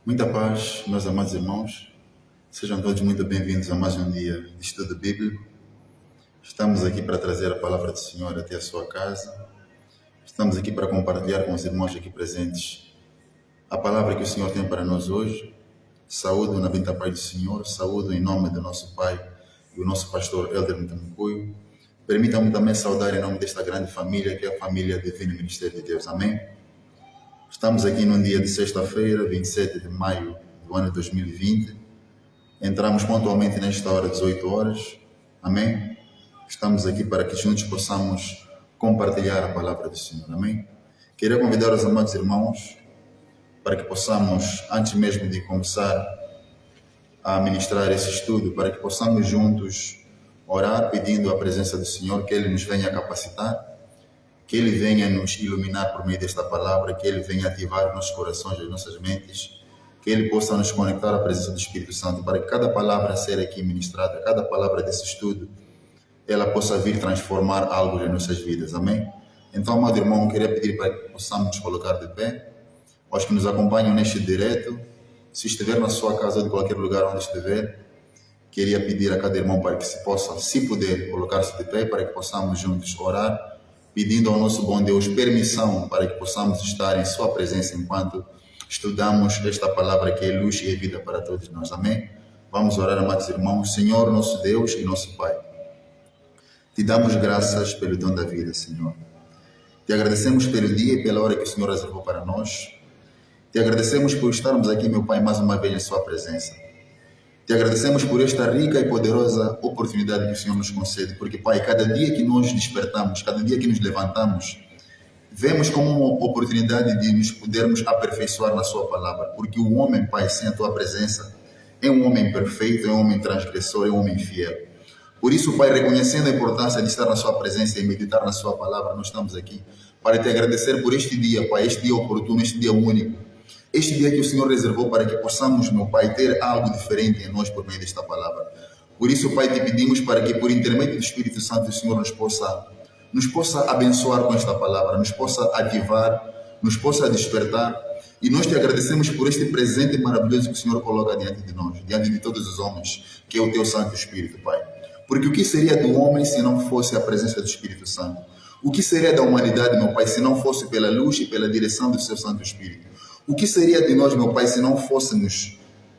Muita paz, meus amados irmãos. Sejam todos muito bem-vindos a mais um dia de estudo bíblico. Estamos aqui para trazer a palavra do Senhor até a sua casa. Estamos aqui para compartilhar com os irmãos aqui presentes a palavra que o Senhor tem para nós hoje. Saúdo na bendita paz do Senhor, saúdo em nome do nosso Pai e o nosso pastor Elder Mutamucuio. Permitam-me também saudar em nome desta grande família, que é a família Divino Ministério de Deus. Amém? Estamos aqui num dia de sexta-feira, 27 de maio do ano 2020. Entramos pontualmente nesta hora, 18 horas. Amém? Estamos aqui para que juntos possamos compartilhar a palavra do Senhor. Amém? Queria convidar os amados irmãos para que possamos, antes mesmo de começar a ministrar esse estudo, para que possamos juntos orar pedindo a presença do Senhor, que Ele nos venha capacitar, que Ele venha nos iluminar por meio desta palavra, que Ele venha ativar nossos corações e nossas mentes, que Ele possa nos conectar à presença do Espírito Santo, para que cada palavra a ser aqui ministrada, cada palavra desse estudo, ela possa vir transformar algo em nossas vidas. Amém? Então, amado irmão, eu queria pedir para que possamos nos colocar de pé. Aos que nos acompanham neste direto, se estiver na sua casa ou de qualquer lugar onde estiver, queria pedir a cada irmão para que se possa, se puder, colocar-se de pé, para que possamos juntos orar, pedindo ao nosso bom Deus permissão para que possamos estar em sua presença enquanto estudamos esta palavra que é luz e é vida para todos nós. Amém? Vamos orar, amados irmãos. Senhor, nosso Deus e nosso Pai, te damos graças pelo dom da vida, Senhor. Te agradecemos pelo dia e pela hora que o Senhor reservou para nós. Te agradecemos por estarmos aqui, meu Pai, mais uma vez em sua presença. Te agradecemos por esta rica e poderosa oportunidade que o Senhor nos concede, porque, Pai, cada dia que nós despertamos, cada dia que nos levantamos, vemos como uma oportunidade de nos podermos aperfeiçoar na sua palavra, porque o homem, Pai, sem a tua presença, é um homem perfeito, é um homem transgressor, é um homem fiel. Por isso, Pai, reconhecendo a importância de estar na sua presença e meditar na sua palavra, nós estamos aqui para te agradecer por este dia, Pai, este dia oportuno, este dia único, este dia que o Senhor reservou para que possamos, meu Pai, ter algo diferente em nós por meio desta palavra. Por isso, Pai, te pedimos para que, por intermédio do Espírito Santo, o Senhor nos possa abençoar com esta palavra, nos possa ativar, nos possa despertar. E nós te agradecemos por este presente maravilhoso que o Senhor coloca diante de nós, diante de todos os homens, que é o teu Santo Espírito, Pai. Porque o que seria do homem se não fosse a presença do Espírito Santo? O que seria da humanidade, meu Pai, se não fosse pela luz e pela direção do seu Santo Espírito? O que seria de nós, meu Pai, se não fôssemos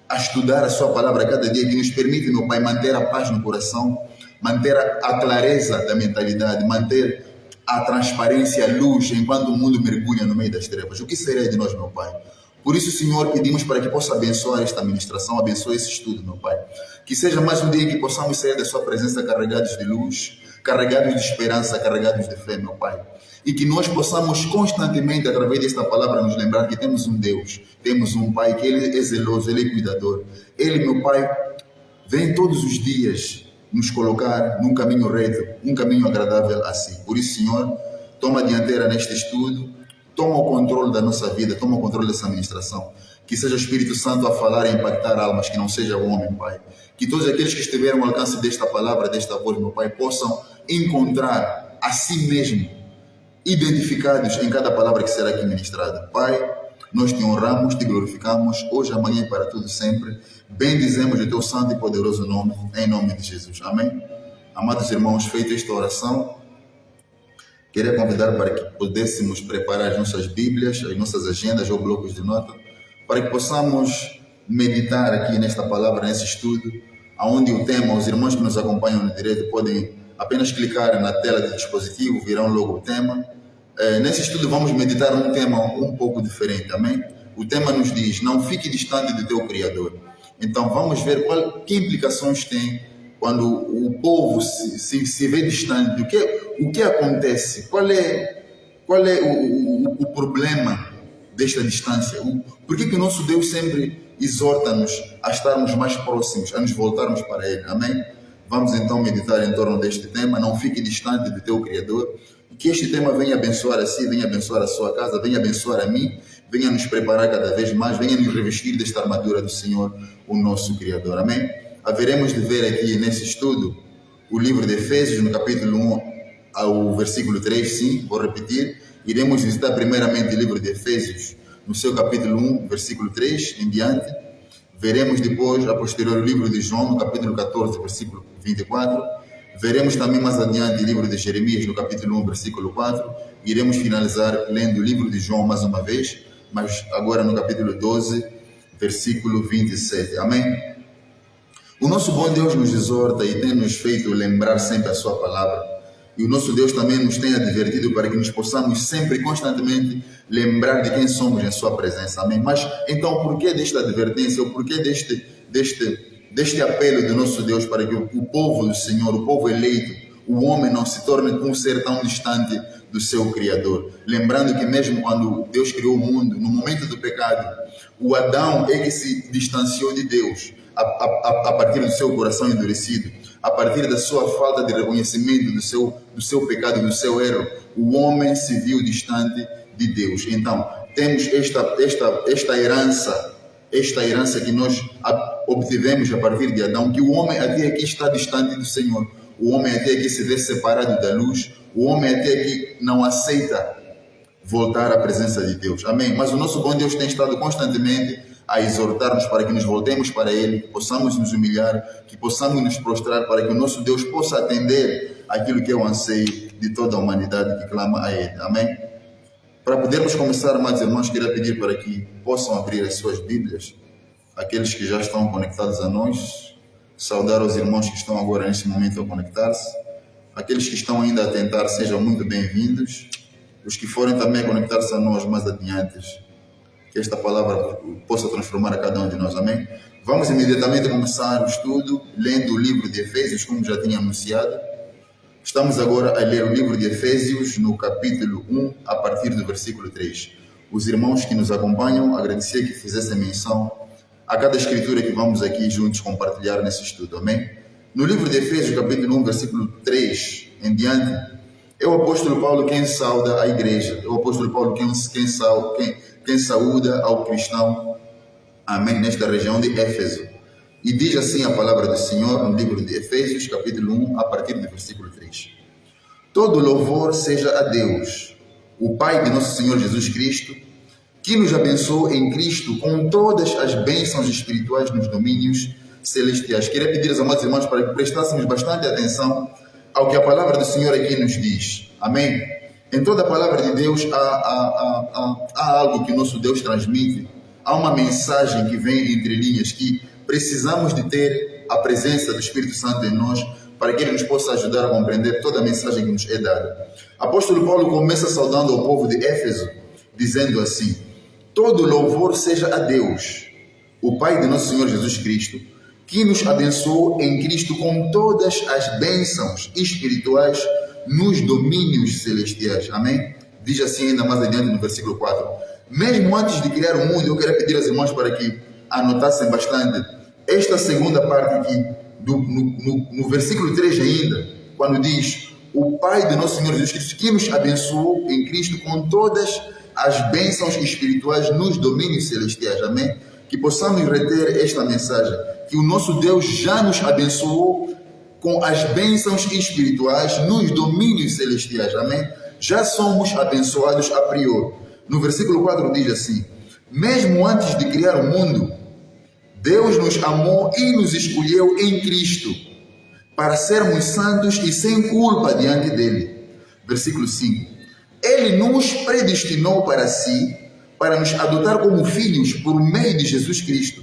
a estudar a sua palavra cada dia, que nos permite, meu Pai, manter a paz no coração, manter a clareza da mentalidade, manter a transparência, a luz, enquanto o mundo mergulha no meio das trevas? O que seria de nós, meu Pai? Por isso, Senhor, pedimos para que possa abençoar esta ministração, abençoe esse estudo, meu Pai. Que seja mais um dia em que possamos sair da sua presença carregados de luz, carregados de esperança, carregados de fé, meu Pai. E que nós possamos constantemente, através desta palavra, nos lembrar que temos um Deus, temos um Pai, que Ele é zeloso, Ele é cuidador. Ele, meu Pai, vem todos os dias nos colocar num caminho reto, um caminho agradável a si. Por isso, Senhor, toma a dianteira neste estudo, toma o controle da nossa vida, toma o controle dessa ministração. Que seja o Espírito Santo a falar e impactar almas, que não seja o homem, Pai. Que todos aqueles que estiveram ao alcance desta palavra, desta voz, meu Pai, possam encontrar a si mesmo, identificados em cada palavra que será aqui ministrada. Pai, nós te honramos, te glorificamos, hoje, amanhã e para tudo sempre. Bendizemos o teu santo e poderoso nome, em nome de Jesus. Amém? Amados irmãos, feita esta oração, queria convidar para que pudéssemos preparar as nossas Bíblias, as nossas agendas ou blocos de nota, para que possamos meditar aqui nesta palavra, nesse estudo, onde o tema, os irmãos que nos acompanham no direito podem apenas clicar na tela do dispositivo, virão logo o tema. Nesse estudo vamos meditar num tema um pouco diferente, amém? O tema nos diz, não fique distante do teu Criador. Então vamos ver que implicações tem quando o povo se vê distante. O que acontece? Qual é o problema desta distância? Por que o nosso Deus sempre exorta-nos a estarmos mais próximos, a nos voltarmos para Ele, amém? Vamos então meditar em torno deste tema, não fique distante do teu Criador, e que este tema venha abençoar a si, venha abençoar a sua casa, venha abençoar a mim, venha nos preparar cada vez mais, venha nos revestir desta armadura do Senhor, o nosso Criador, amém? Haveremos de ver aqui nesse estudo o livro de Efésios, no capítulo 1 ao versículo 3, sim, vou repetir, iremos visitar primeiramente o livro de Efésios, no seu capítulo 1, versículo 3 em diante. Veremos depois, a posterior, o livro de João, no capítulo 14, versículo 24. Veremos também mais adiante o livro de Jeremias, no capítulo 1, versículo 4. Iremos finalizar lendo o livro de João mais uma vez, mas agora no capítulo 12, versículo 27. Amém? O nosso bom Deus nos exorta e tem nos feito lembrar sempre a sua palavra. E o nosso Deus também nos tem advertido para que nos possamos sempre, constantemente, lembrar de quem somos em sua presença. Amém? Mas, então, o porquê desta advertência? O porquê deste apelo do nosso Deus para que o povo do Senhor, o povo eleito, o homem não se torne um ser tão distante do seu Criador? Lembrando que mesmo quando Deus criou o mundo, no momento do pecado, o Adão é que se distanciou de Deus a partir do seu coração endurecido, a partir da sua falta de reconhecimento do seu pecado, do seu erro. O homem se viu distante de Deus. Então, temos esta herança que nós obtivemos a partir de Adão, que o homem até aqui está distante do Senhor. O homem até aqui se vê separado da luz. O homem até aqui não aceita voltar à presença de Deus. Amém? Mas o nosso bom Deus tem estado constantemente a exortar-nos para que nos voltemos para Ele, que possamos nos humilhar, que possamos nos prostrar, para que o nosso Deus possa atender aquilo que é o anseio de toda a humanidade que clama a Ele. Amém? Para podermos começar, amados irmãos, queria pedir para que possam abrir as suas Bíblias, aqueles que já estão conectados a nós, saudar os irmãos que estão agora neste momento a conectar-se, aqueles que estão ainda a tentar, sejam muito bem-vindos, os que forem também a conectar-se a nós mais adiante, que esta palavra possa transformar a cada um de nós, amém? Vamos imediatamente começar o estudo, lendo o livro de Efésios, como já tinha anunciado. Estamos agora a ler o livro de Efésios, no capítulo 1, a partir do versículo 3. Os irmãos que nos acompanham, agradecer que fizessem menção a cada escritura que vamos aqui juntos compartilhar nesse estudo, amém? No livro de Efésios, capítulo 1, versículo 3 em diante, é o apóstolo Paulo quem sauda a igreja, é o apóstolo Paulo quem saúda ao cristão, amém, nesta região de Éfeso. E diz assim a palavra do Senhor no livro de Efésios, capítulo 1, a partir do versículo 3. Todo louvor seja a Deus, o Pai de nosso Senhor Jesus Cristo, que nos abençoou em Cristo com todas as bênçãos espirituais nos domínios celestiais. Queria pedir aos amados irmãos para que prestássemos bastante atenção ao que a palavra do Senhor aqui nos diz. Amém? Em toda a palavra de Deus há algo que o nosso Deus transmite. Há uma mensagem que vem entre linhas, que precisamos de ter a presença do Espírito Santo em nós para que Ele nos possa ajudar a compreender toda a mensagem que nos é dada. Apóstolo Paulo começa saudando ao povo de Éfeso, dizendo assim: todo louvor seja a Deus, o Pai de nosso Senhor Jesus Cristo, que nos abençoou em Cristo com todas as bênçãos espirituais nos domínios celestiais. Amém? Diz assim ainda mais adiante no versículo 4. Mesmo antes de criar o mundo, eu quero pedir aos irmãos para que anotassem bastante esta segunda parte aqui, no versículo 3 ainda, quando diz: o Pai de nosso Senhor Jesus Cristo, que nos abençoou em Cristo com todas as bênçãos espirituais nos domínios celestiais. Amém? Que possamos reter esta mensagem, que o nosso Deus já nos abençoou com as bênçãos espirituais nos domínios celestiais. Amém? Já somos abençoados a priori. No versículo 4 diz assim: mesmo antes de criar o mundo, Deus nos amou e nos escolheu em Cristo para sermos santos e sem culpa diante dele. Versículo 5. Ele nos predestinou para si, para nos adotar como filhos por meio de Jesus Cristo,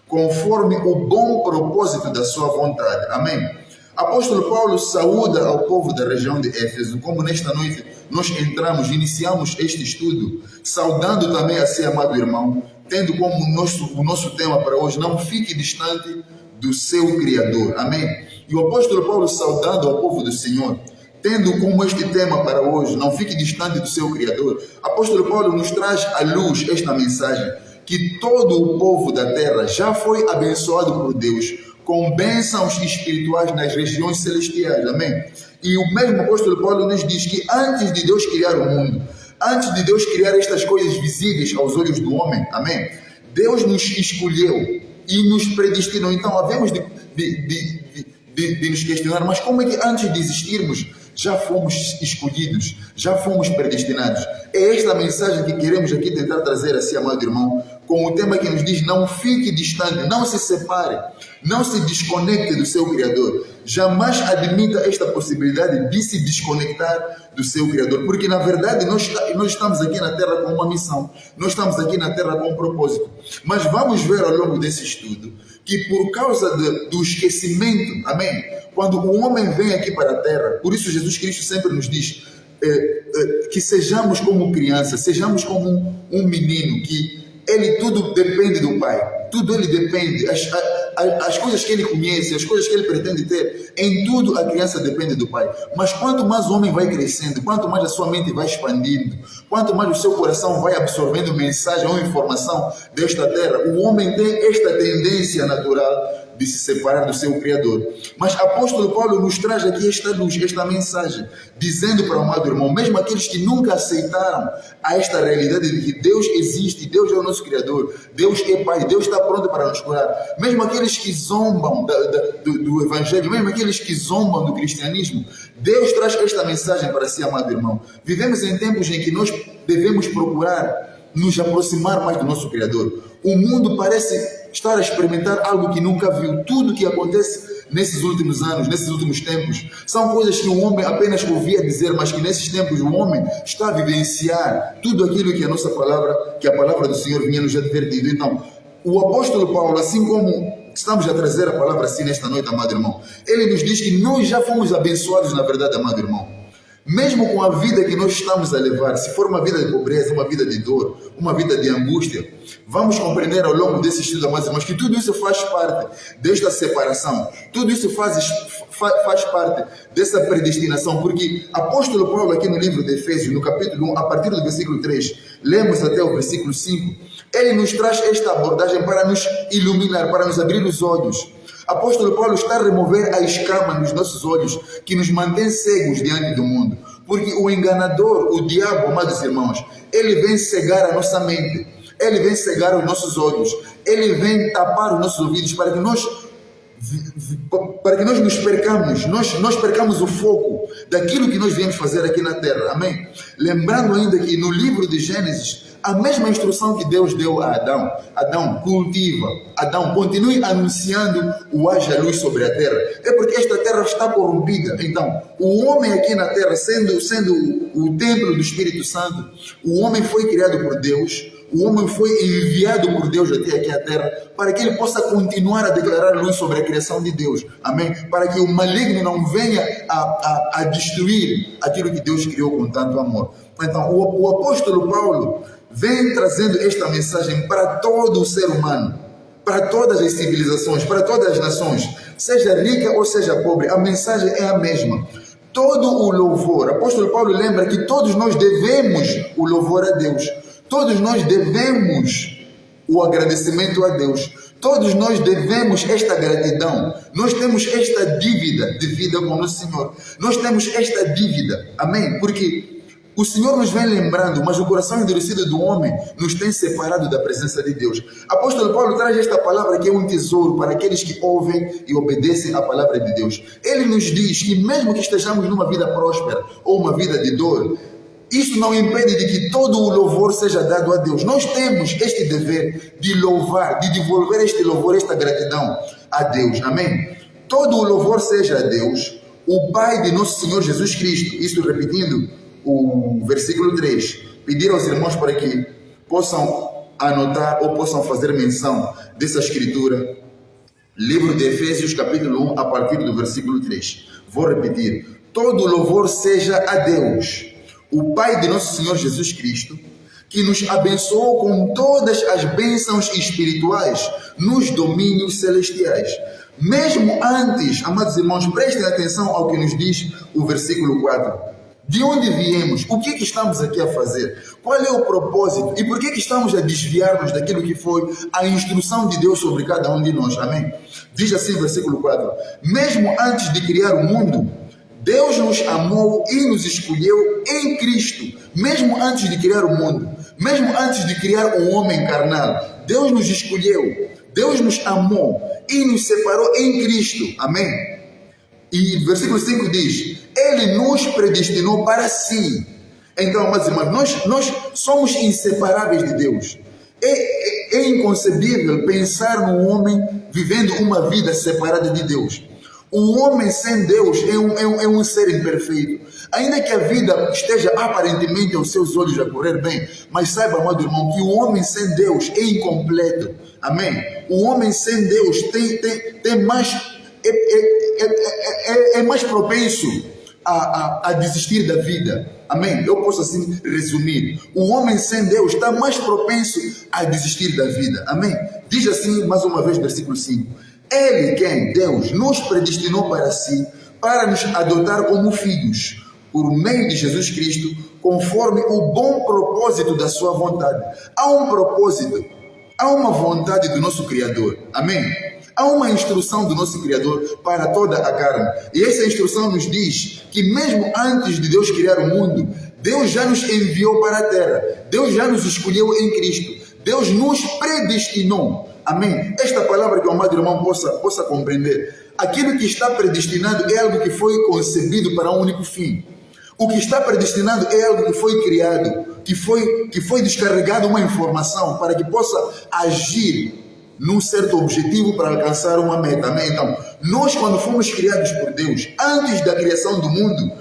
conforme o bom propósito da sua vontade. Amém? Apóstolo Paulo saúda ao povo da região de Éfeso, como nesta noite nós iniciamos este estudo, saudando também a si, amado irmão, tendo como o nosso tema para hoje: não fique distante do seu Criador. Amém? E o apóstolo Paulo saudando ao povo do Senhor, tendo como este tema para hoje: não fique distante do seu Criador. Apóstolo Paulo nos traz à luz esta mensagem, que todo o povo da terra já foi abençoado por Deus com bênçãos espirituais nas regiões celestiais. Amém? E o mesmo apóstolo Paulo nos diz que antes de Deus criar o mundo, antes de Deus criar estas coisas visíveis aos olhos do homem, amém? Deus nos escolheu e nos predestinou. Então havemos de nos questionar: mas como é que antes de existirmos, já fomos escolhidos, já fomos predestinados. É esta mensagem que queremos aqui tentar trazer assim, amado irmão, com o tema que nos diz: não fique distante, não se separe, não se desconecte do seu Criador. Jamais admita esta possibilidade de se desconectar do seu Criador, porque na verdade nós estamos aqui na Terra com uma missão, nós estamos aqui na Terra com um propósito. Mas vamos ver ao longo desse estudo que por causa do esquecimento, amém? Quando o homem vem aqui para a Terra, por isso Jesus Cristo sempre nos diz que sejamos como criança, sejamos como um menino, que ele tudo depende do Pai, tudo ele depende, as coisas que ele conhece, as coisas que ele pretende ter, em tudo a criança depende do Pai. Mas quanto mais o homem vai crescendo, quanto mais a sua mente vai expandindo, quanto mais o seu coração vai absorvendo mensagem ou informação desta terra, o homem tem esta tendência natural de se separar do seu Criador. Mas apóstolo Paulo nos traz aqui esta luz, esta mensagem, dizendo para o amado irmão, mesmo aqueles que nunca aceitaram a esta realidade de que Deus existe, Deus é o nosso Criador, Deus é Pai, Deus está pronto para nos curar, mesmo aqueles que zombam do Evangelho, mesmo aqueles que zombam do cristianismo, Deus traz esta mensagem para si, amado irmão. Vivemos em tempos em que nós devemos procurar nos aproximar mais do nosso Criador. O mundo parece estar a experimentar algo que nunca viu. Tudo que acontece nesses últimos anos, nesses últimos tempos, são coisas que o homem apenas ouvia dizer, mas que nesses tempos o homem está a vivenciar tudo aquilo que a palavra do Senhor vinha nos advertindo. Então, o apóstolo Paulo, assim como estamos a trazer a palavra assim nesta noite, amado irmão, ele nos diz que nós já fomos abençoados na verdade, amado irmão. Mesmo com a vida que nós estamos a levar, se for uma vida de pobreza, uma vida de dor, uma vida de angústia, vamos compreender ao longo desse estudo, amados irmãos, que tudo isso faz parte desta separação, tudo isso faz parte dessa predestinação, porque apóstolo Paulo aqui no livro de Efésios, no capítulo 1, a partir do versículo 3, lemos até o versículo 5, ele nos traz esta abordagem para nos iluminar, para nos abrir os olhos. Apóstolo Paulo está a remover a escama nos nossos olhos que nos mantém cegos diante do mundo, porque o enganador, o diabo, amados irmãos, ele vem cegar a nossa mente, ele vem cegar os nossos olhos, ele vem tapar os nossos ouvidos para que nós nos percamos, nós percamos o foco daquilo que nós viemos fazer aqui na terra, amém? Lembrando ainda que no livro de Gênesis, a mesma instrução que Deus deu a Adão: Adão, cultiva, Adão, continue anunciando o haja luz sobre a terra. É porque esta terra está corrompida. Então, o homem aqui na terra, sendo o templo do Espírito Santo, o homem foi criado por Deus, o homem foi enviado por Deus até aqui à terra, para que ele possa continuar a declarar luz sobre a criação de Deus. Amém? Para que o maligno não venha a destruir aquilo que Deus criou com tanto amor. Então, o apóstolo Paulo vem trazendo esta mensagem para todo o ser humano, para todas as civilizações, para todas as nações, seja rica ou seja pobre, a mensagem é a mesma. Todo o louvor, o apóstolo Paulo lembra que todos nós devemos o louvor a Deus, todos nós devemos o agradecimento a Deus, todos nós devemos esta gratidão, nós temos esta dívida de vida com o nosso Senhor, nós temos esta dívida, amém? Porque o Senhor nos vem lembrando, mas o coração endurecido do homem nos tem separado da presença de Deus. Apóstolo Paulo traz esta palavra que é um tesouro para aqueles que ouvem e obedecem à palavra de Deus. Ele nos diz que mesmo que estejamos numa vida próspera ou uma vida de dor, isso não impede de que todo o louvor seja dado a Deus. Nós temos este dever de louvar, de devolver este louvor, esta gratidão a Deus. Amém? Todo o louvor seja a Deus, o Pai de nosso Senhor Jesus Cristo. Isto repetindo o versículo 3, pedir aos irmãos para que possam anotar ou possam fazer menção dessa escritura, livro de Efésios capítulo 1, a partir do versículo 3. Vou repetir: todo louvor seja a Deus, o Pai de nosso Senhor Jesus Cristo, que nos abençoou com todas as bênçãos espirituais nos domínios celestiais. Mesmo antes, amados irmãos, prestem atenção ao que nos diz o versículo 4. De onde viemos? O que estamos aqui a fazer? Qual é o propósito? E por que estamos a desviar-nos daquilo que foi a instrução de Deus sobre cada um de nós? Amém? Diz assim o versículo 4. Mesmo antes de criar o mundo, Deus nos amou e nos escolheu em Cristo. Mesmo antes de criar o mundo, mesmo antes de criar o homem carnal, Deus nos escolheu, Deus nos amou e nos separou em Cristo. Amém? E versículo 5 diz: Ele nos predestinou para si. Então, amados irmãos, nós somos inseparáveis de Deus. É inconcebível pensar num homem vivendo uma vida separada de Deus. O homem sem Deus é um ser imperfeito. Ainda que a vida esteja aparentemente aos seus olhos a correr bem, mas saiba, amado irmão, que o homem sem Deus é incompleto. Amém? O homem sem Deus é mais propenso a desistir da vida. Amém? Eu posso assim resumir. O homem sem Deus está mais propenso a desistir da vida. Amém? Diz assim, mais uma vez, versículo 5. Ele, quem? Deus, nos predestinou para si, para nos adotar como filhos, por meio de Jesus Cristo, conforme o bom propósito da sua vontade. Há um propósito, há uma vontade do nosso Criador. Amém? Há uma instrução do nosso Criador para toda a carne. E essa instrução nos diz que mesmo antes de Deus criar o mundo, Deus já nos enviou para a terra. Deus já nos escolheu em Cristo. Deus nos predestinou. Amém? Esta palavra que o amado irmão possa compreender. Aquilo que está predestinado é algo que foi concebido para um único fim. O que está predestinado é algo que foi criado, que foi descarregado uma informação para que possa agir num certo objetivo para alcançar uma meta. Amém? Então, nós quando fomos criados por Deus, antes da criação do mundo,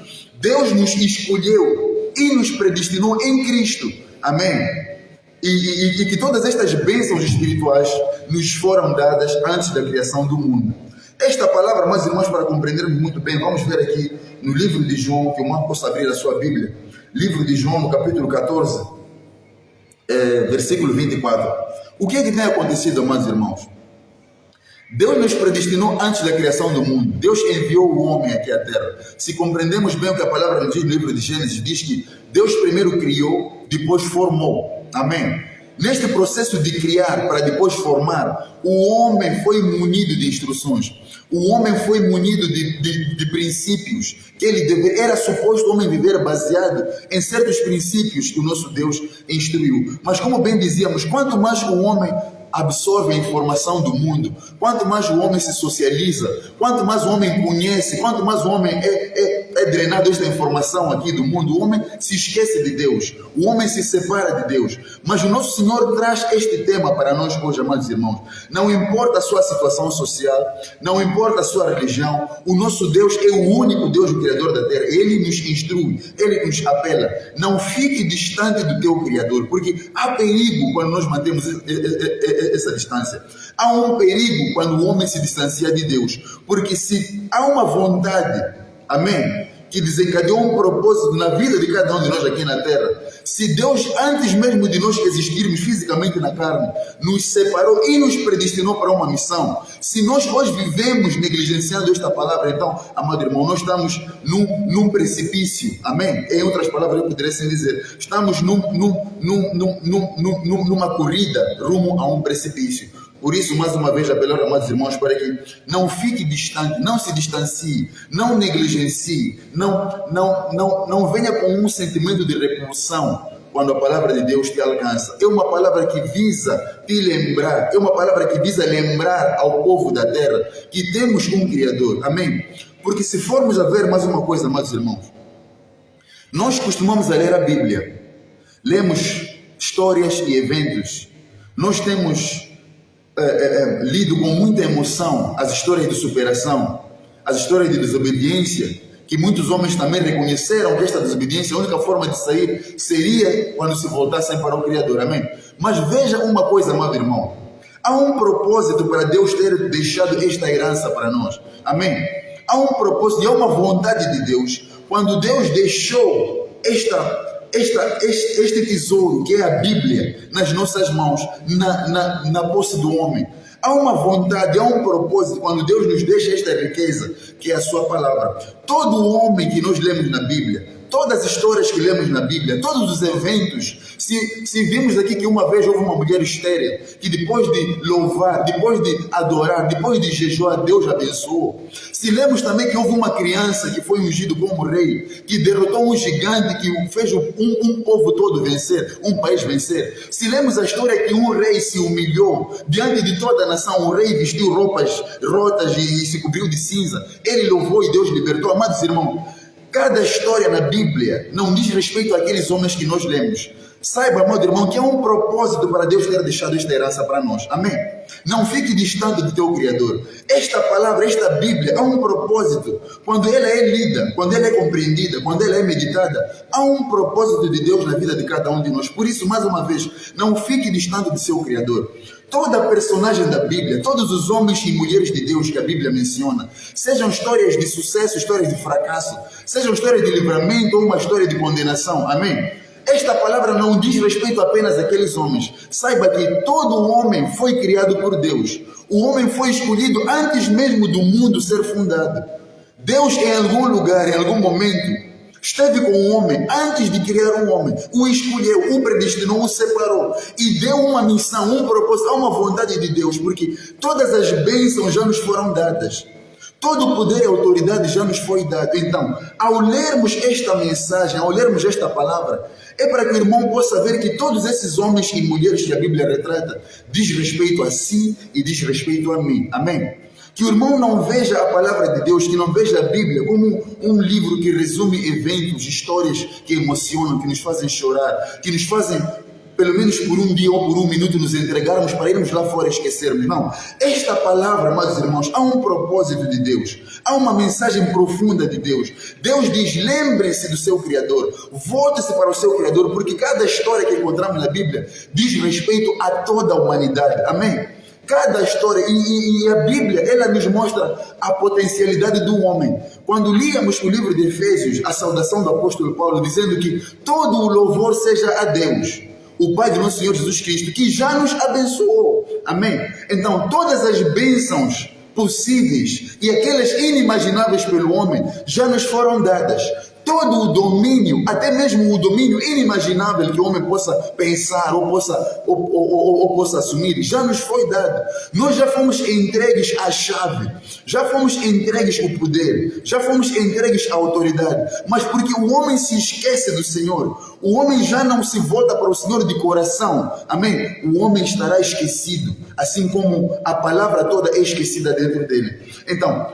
Deus nos escolheu e nos predestinou em Cristo. Amém? E que todas estas bênçãos espirituais nos foram dadas antes da criação do mundo. Esta palavra, meus irmãos, para compreendermos muito bem, vamos ver aqui no livro de João, que o irmão possa abrir a sua Bíblia. Livro de João, no capítulo 14, versículo 24. O que é que tem acontecido, meus irmãos? Deus nos predestinou antes da criação do mundo. Deus enviou o homem aqui à terra. Se compreendemos bem o que a palavra nos diz no livro de Gênesis, diz que Deus primeiro criou, depois formou. Amém? Neste processo de criar para depois formar, o homem foi munido de instruções. O homem foi munido de princípios que era suposto o homem viver baseado em certos princípios que o nosso Deus instruiu. Mas como bem dizíamos, quanto mais o homem absorve a informação do mundo, quanto mais o homem se socializa, quanto mais o homem conhece, quanto mais o homem é drenado esta informação aqui do mundo, o homem se esquece de Deus, o homem se separa de Deus. Mas o nosso Senhor traz este tema para nós hoje, amados irmãos. Não importa a sua situação social, não importa a sua religião, o nosso Deus é o único Deus, o Criador da terra. Ele nos instrui, Ele nos apela. Não fique distante do teu Criador, porque há perigo quando nós mantemos essa distância. Há um perigo quando o homem se distancia de Deus, porque se há uma vontade, amém, que desencadeou um propósito na vida de cada um de nós aqui na terra, se Deus, antes mesmo de nós existirmos fisicamente na carne, nos separou e nos predestinou para uma missão, se nós hoje vivemos negligenciando esta palavra, então, amado irmão, nós estamos num precipício, amém? Em outras palavras, eu poderia assim dizer, estamos numa corrida rumo a um precipício. Por isso, mais uma vez, apelo, amados irmãos, para que não fique distante, não se distancie, não negligencie, não venha com um sentimento de repulsão quando a palavra de Deus te alcança. É uma palavra que visa te lembrar, é uma palavra que visa lembrar ao povo da terra que temos um Criador. Amém? Porque se formos a ver mais uma coisa, amados irmãos, nós costumamos a ler a Bíblia, lemos histórias e eventos, nós temos lido com muita emoção as histórias de superação, as histórias de desobediência, que muitos homens também reconheceram que esta desobediência, a única forma de sair seria quando se voltassem para o Criador. Amém? Mas veja uma coisa, amado irmão, há um propósito para Deus ter deixado esta herança para nós. Amém? Há um propósito e há uma vontade de Deus quando Deus deixou este tesouro que é a Bíblia nas nossas mãos, na posse do homem. Há uma vontade, há um propósito quando Deus nos deixa esta riqueza que é a sua palavra. Todo homem que nós lemos na Bíblia, todas as histórias que lemos na Bíblia, todos os eventos, se vimos aqui que uma vez houve uma mulher estéril, que depois de louvar, depois de adorar, depois de jejuar, Deus abençoou. Se lemos também que houve uma criança que foi ungido como rei, que derrotou um gigante, que fez um povo todo vencer, um país vencer. Se lemos a história que um rei se humilhou diante de toda a nação, o rei vestiu roupas rotas e se cobriu de cinza, ele louvou e Deus libertou. Amados irmãos, cada história na Bíblia não diz respeito àqueles homens que nós lemos. Saiba, amado irmão, que há um propósito para Deus ter deixado esta herança para nós. Amém? Não fique distante do teu Criador. Esta palavra, esta Bíblia, há um propósito. Quando ela é lida, quando ela é compreendida, quando ela é meditada, há um propósito de Deus na vida de cada um de nós. Por isso, mais uma vez, não fique distante do seu Criador. Toda personagem da Bíblia, todos os homens e mulheres de Deus que a Bíblia menciona, sejam histórias de sucesso, histórias de fracasso, sejam histórias de livramento ou uma história de condenação. Amém? Esta palavra não diz respeito apenas àqueles homens. Saiba que todo homem foi criado por Deus. O homem foi escolhido antes mesmo do mundo ser fundado. Deus, em algum lugar, em algum momento, esteve com o homem antes de criar o homem. O escolheu, o predestinou, o separou. E deu uma missão, um propósito, uma vontade de Deus. Porque todas as bênçãos já nos foram dadas. Todo o poder e autoridade já nos foi dado. Então, ao lermos esta mensagem, ao lermos esta palavra, é para que o irmão possa ver que todos esses homens e mulheres que a Bíblia retrata diz respeito a si e diz respeito a mim. Amém? Que o irmão não veja a palavra de Deus, que não veja a Bíblia como um livro que resume eventos, histórias que emocionam, que nos fazem chorar, que nos fazem, pelo menos por um dia ou por um minuto, nos entregarmos para irmos lá fora e esquecermos. Não. Esta palavra, amados irmãos, há um propósito de Deus. Há uma mensagem profunda de Deus. Deus diz, lembre-se do seu Criador. Volte-se para o seu Criador, porque cada história que encontramos na Bíblia diz respeito a toda a humanidade. Amém? Cada história, e a Bíblia, ela nos mostra a potencialidade do homem. Quando líamos o livro de Efésios, a saudação do apóstolo Paulo, dizendo que todo o louvor seja a Deus, o Pai do nosso Senhor Jesus Cristo, que já nos abençoou. Amém? Então, todas as bênçãos possíveis e aquelas inimagináveis pelo homem já nos foram dadas. Todo o domínio, até mesmo o domínio inimaginável que o homem possa pensar ou possa assumir, já nos foi dado. Nós já fomos entregues à chave, já fomos entregues ao poder, já fomos entregues à autoridade. Mas porque o homem se esquece do Senhor, o homem já não se volta para o Senhor de coração, amém? O homem estará esquecido, assim como a palavra toda é esquecida dentro dele. Então,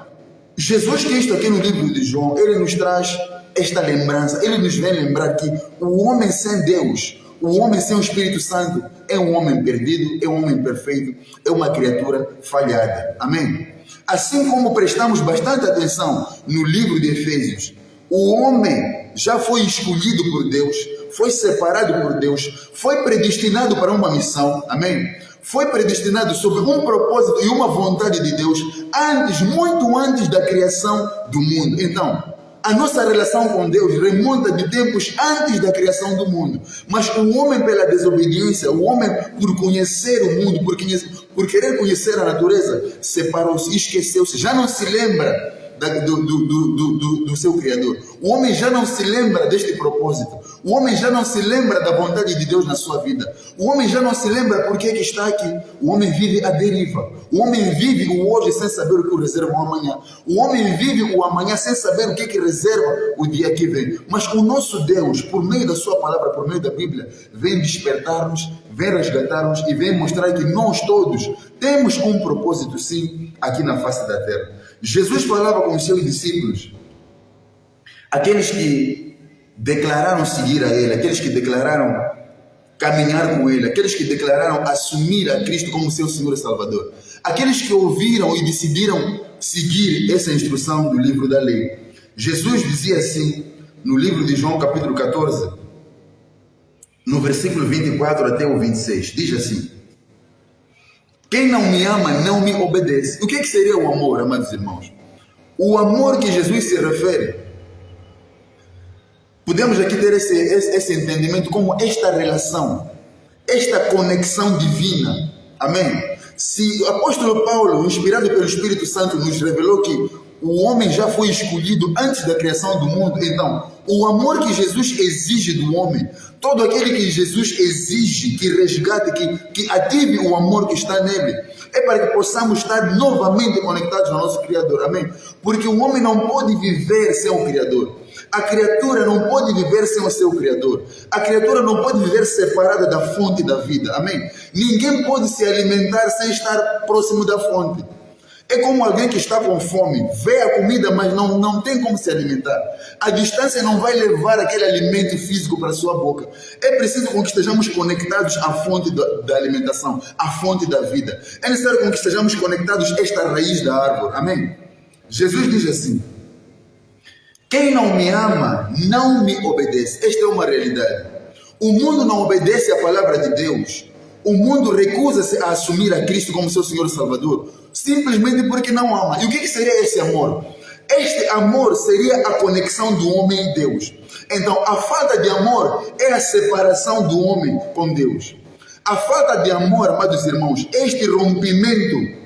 Jesus Cristo aqui no livro de João, ele nos traz esta lembrança, ele nos vem lembrar que o homem sem Deus, o homem sem o Espírito Santo, é um homem perdido, é um homem perfeito, é uma criatura falhada. Amém? Assim como prestamos bastante atenção no livro de Efésios, o homem já foi escolhido por Deus, foi separado por Deus, foi predestinado para uma missão. Amém? Foi predestinado sob um propósito e uma vontade de Deus antes, muito antes da criação do mundo. Então, a nossa relação com Deus remonta de tempos antes da criação do mundo. Mas o homem, pela desobediência, o homem, por conhecer o mundo, por querer conhecer a natureza, separou-se, esqueceu-se, já não se lembra do seu Criador. O homem já não se lembra deste propósito. O homem já não se lembra da vontade de Deus na sua vida. O homem já não se lembra por que está aqui. O homem vive à deriva. O homem vive o hoje sem saber o que o reserva o amanhã. O homem vive o amanhã sem saber o que reserva o dia que vem. Mas o nosso Deus, por meio da sua palavra, por meio da Bíblia, vem despertar-nos, vem resgatar-nos e vem mostrar que nós todos temos um propósito, sim, aqui na face da terra. Jesus falava com os seus discípulos, aqueles que declararam seguir a Ele, aqueles que declararam caminhar com Ele, aqueles que declararam assumir a Cristo como seu Senhor e Salvador, aqueles que ouviram e decidiram seguir essa instrução do livro da lei. Jesus dizia assim, no livro de João capítulo 14, no versículo 24 até o 26, diz assim: quem não me ama não me obedece. O que seria o amor, amados irmãos? O amor que Jesus se refere, podemos aqui ter esse entendimento como esta relação, esta conexão divina. Amém? Se o apóstolo Paulo, inspirado pelo Espírito Santo, nos revelou que o homem já foi escolhido antes da criação do mundo, então, o amor que Jesus exige do homem, todo aquele que Jesus exige que resgate, que ative o amor que está nele, é para que possamos estar novamente conectados ao nosso Criador. Amém? Porque o homem não pode viver sem o Criador. A criatura não pode viver sem o seu Criador. A criatura não pode viver separada da fonte da vida. Amém? Ninguém pode se alimentar sem estar próximo da fonte. É como alguém que está com fome, vê a comida, mas não tem como se alimentar. A distância não vai levar aquele alimento físico para a sua boca. É preciso com que estejamos conectados à fonte da alimentação, à fonte da vida. É necessário com que estejamos conectados a esta raiz da árvore. Amém? Jesus diz assim: quem não me ama, não me obedece. Esta é uma realidade. O mundo não obedece à palavra de Deus. O mundo recusa-se a assumir a Cristo como seu Senhor e Salvador, simplesmente porque não ama. E o que seria esse amor? Este amor seria a conexão do homem e Deus. Então, a falta de amor é a separação do homem com Deus. A falta de amor, amados irmãos, é este rompimento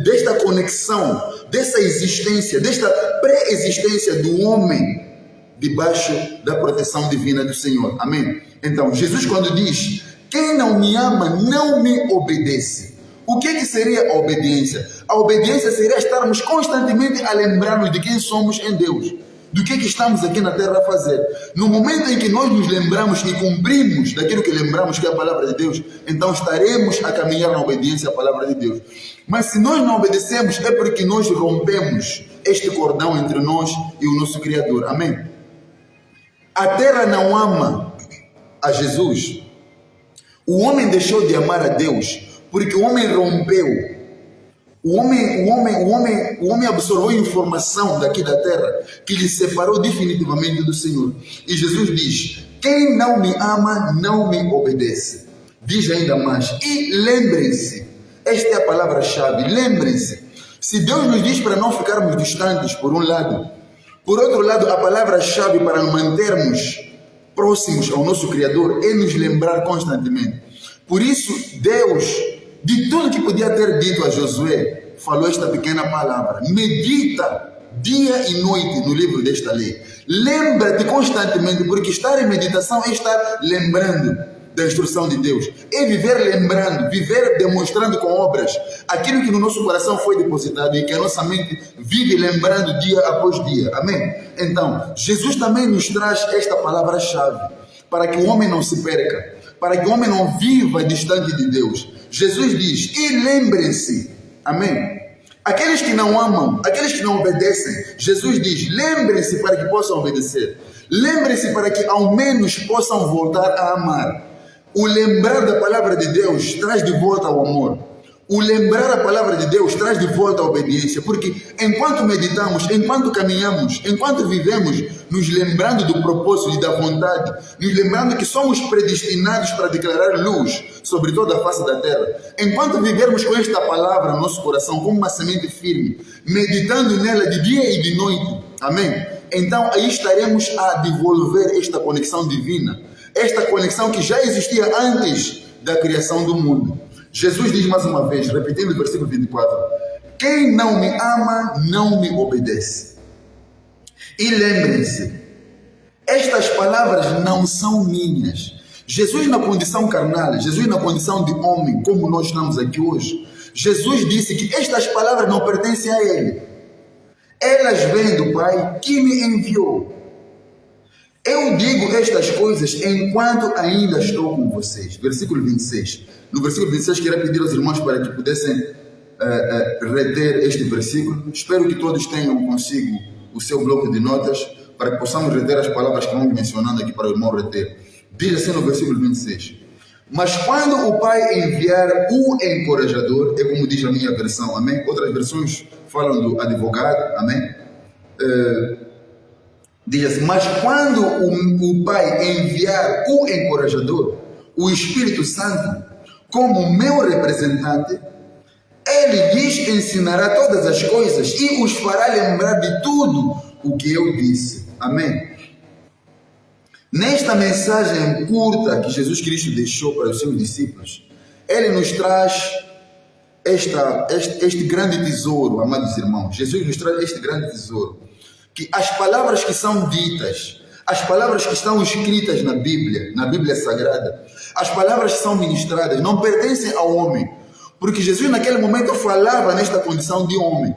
desta conexão, dessa existência, desta pré-existência do homem debaixo da proteção divina do Senhor. Amém? Então, Jesus quando diz, quem não me ama, não me obedece. O que seria a obediência? A obediência seria estarmos constantemente a lembrarmos de quem somos em Deus, do que estamos aqui na terra a fazer. No momento em que nós nos lembramos e cumprimos daquilo que lembramos que é a palavra de Deus, então estaremos a caminhar na obediência à palavra de Deus. Mas se nós não obedecemos, é porque nós rompemos este cordão entre nós e o nosso Criador. Amém? A terra não ama a Jesus. O homem deixou de amar a Deus porque o homem rompeu. O homem absorveu informação daqui da terra que lhe separou definitivamente do Senhor. E Jesus diz, quem não me ama, não me obedece. Diz ainda mais, e lembrem-se, esta é a palavra-chave, lembrem-se. Se Deus nos diz para não ficarmos distantes, por um lado, por outro lado, a palavra-chave para nos mantermos próximos ao nosso Criador é nos lembrar constantemente. Por isso, Deus, de tudo que podia ter dito a Josué, falou esta pequena palavra: medita dia e noite no livro desta lei. Lembra-te constantemente, porque estar em meditação é estar lembrando da instrução de Deus. É viver lembrando, viver demonstrando com obras aquilo que no nosso coração foi depositado e que a nossa mente vive lembrando dia após dia. Amém? Então, Jesus também nos traz esta palavra-chave para que o homem não se perca, para que o homem não viva distante de Deus. Jesus diz, e lembrem-se, amém? Aqueles que não amam, aqueles que não obedecem, Jesus diz, lembrem-se para que possam obedecer. Lembrem-se para que ao menos possam voltar a amar. O lembrar da palavra de Deus traz de volta o amor. O lembrar a palavra de Deus traz de volta a obediência. Porque enquanto meditamos, enquanto caminhamos, enquanto vivemos, nos lembrando do propósito e da vontade, nos lembrando que somos predestinados para declarar luz sobre toda a face da terra, enquanto vivermos com esta palavra no nosso coração como uma semente firme, meditando nela de dia e de noite, amém? Então aí estaremos a devolver esta conexão divina, esta conexão que já existia antes da criação do mundo. Jesus diz mais uma vez, repetindo o versículo 24, quem não me ama, não me obedece. E lembrem-se, estas palavras não são minhas. Jesus na condição carnal, Jesus na condição de homem, como nós estamos aqui hoje, Jesus disse que estas palavras não pertencem a Ele. Elas vêm do Pai que me enviou. Eu digo estas coisas enquanto ainda estou com vocês. Versículo 26. No versículo 26, quero pedir aos irmãos para que pudessem reter este versículo. Espero que todos tenham consigo o seu bloco de notas, para que possamos reter as palavras que vamos mencionando aqui para o irmão reter. Diz assim no versículo 26. Mas quando o Pai enviar o encorajador, é como diz a minha versão, amém? Outras versões falam do advogado, amém? Diz assim, mas quando o Pai enviar o encorajador, o Espírito Santo, como meu representante, ele lhes ensinará todas as coisas e os fará lembrar de tudo o que eu disse. Amém? Nesta mensagem curta que Jesus Cristo deixou para os seus discípulos, ele nos traz este grande tesouro, amados irmãos. Jesus nos traz este grande tesouro. Que as palavras que são ditas, as palavras que estão escritas na Bíblia Sagrada, as palavras que são ministradas não pertencem ao homem, porque Jesus naquele momento falava nesta condição de homem.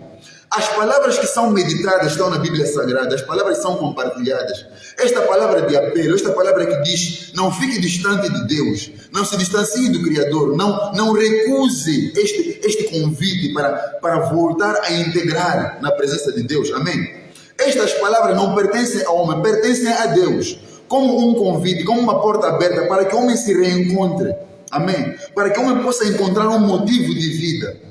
As palavras que são meditadas estão na Bíblia Sagrada, as palavras que são compartilhadas, Esta palavra de apelo, esta palavra que diz, não fique distante de Deus, não se distancie do Criador, não recuse este convite para voltar a integrar na presença de Deus. Amém? Estas palavras não pertencem ao homem, pertencem a Deus, como um convite, como uma porta aberta para que o homem se reencontre. Amém? Para que o homem possa encontrar um motivo de vida.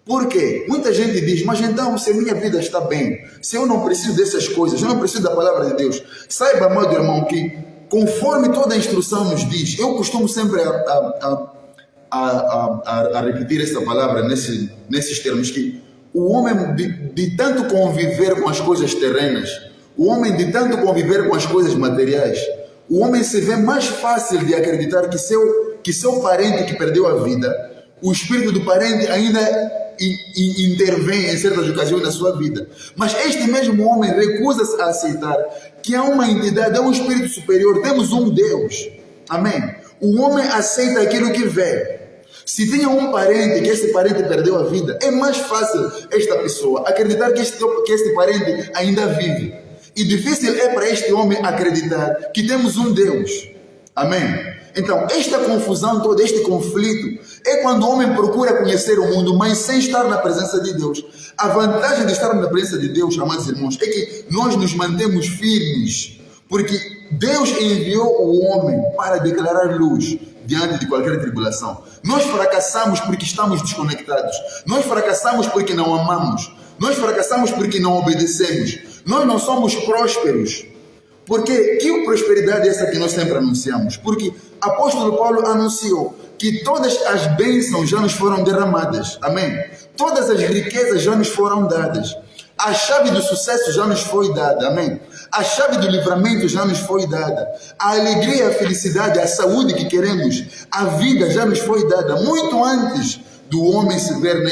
Por quê? Muita gente diz, mas então se a minha vida está bem, se eu não preciso dessas coisas, eu não preciso da palavra de Deus. Saiba, amado irmão, que conforme toda a instrução nos diz, eu costumo sempre a repetir essa palavra nesses termos, que o homem de tanto conviver com as coisas terrenas, o homem de tanto conviver com as coisas materiais, o homem se vê mais fácil de acreditar que seu parente que perdeu a vida, o espírito do parente ainda intervém em certas ocasiões na sua vida. Mas este mesmo homem recusa-se a aceitar que há uma entidade, há um espírito superior, temos um Deus. Amém? O homem aceita aquilo que vê. Se tinha um parente, que este parente perdeu a vida, é mais fácil esta pessoa acreditar que este parente ainda vive. E difícil é para este homem acreditar que temos um Deus. Amém? Então, esta confusão toda, este conflito, é quando o homem procura conhecer o mundo, mas sem estar na presença de Deus. A vantagem de estar na presença de Deus, amados irmãos, é que nós nos mantemos firmes, porque Deus enviou o homem para declarar luz diante de qualquer tribulação. Nós fracassamos porque estamos desconectados. Nós fracassamos porque não amamos. Nós fracassamos porque não obedecemos. Nós não somos prósperos. Porque que prosperidade é essa que nós sempre anunciamos? Porque apóstolo Paulo anunciou que todas as bênçãos já nos foram derramadas. Amém? Todas as riquezas já nos foram dadas. A chave do sucesso já nos foi dada. Amém? A chave do livramento já nos foi dada. A alegria, a felicidade, a saúde que queremos, a vida já nos foi dada. Muito antes do homem se ver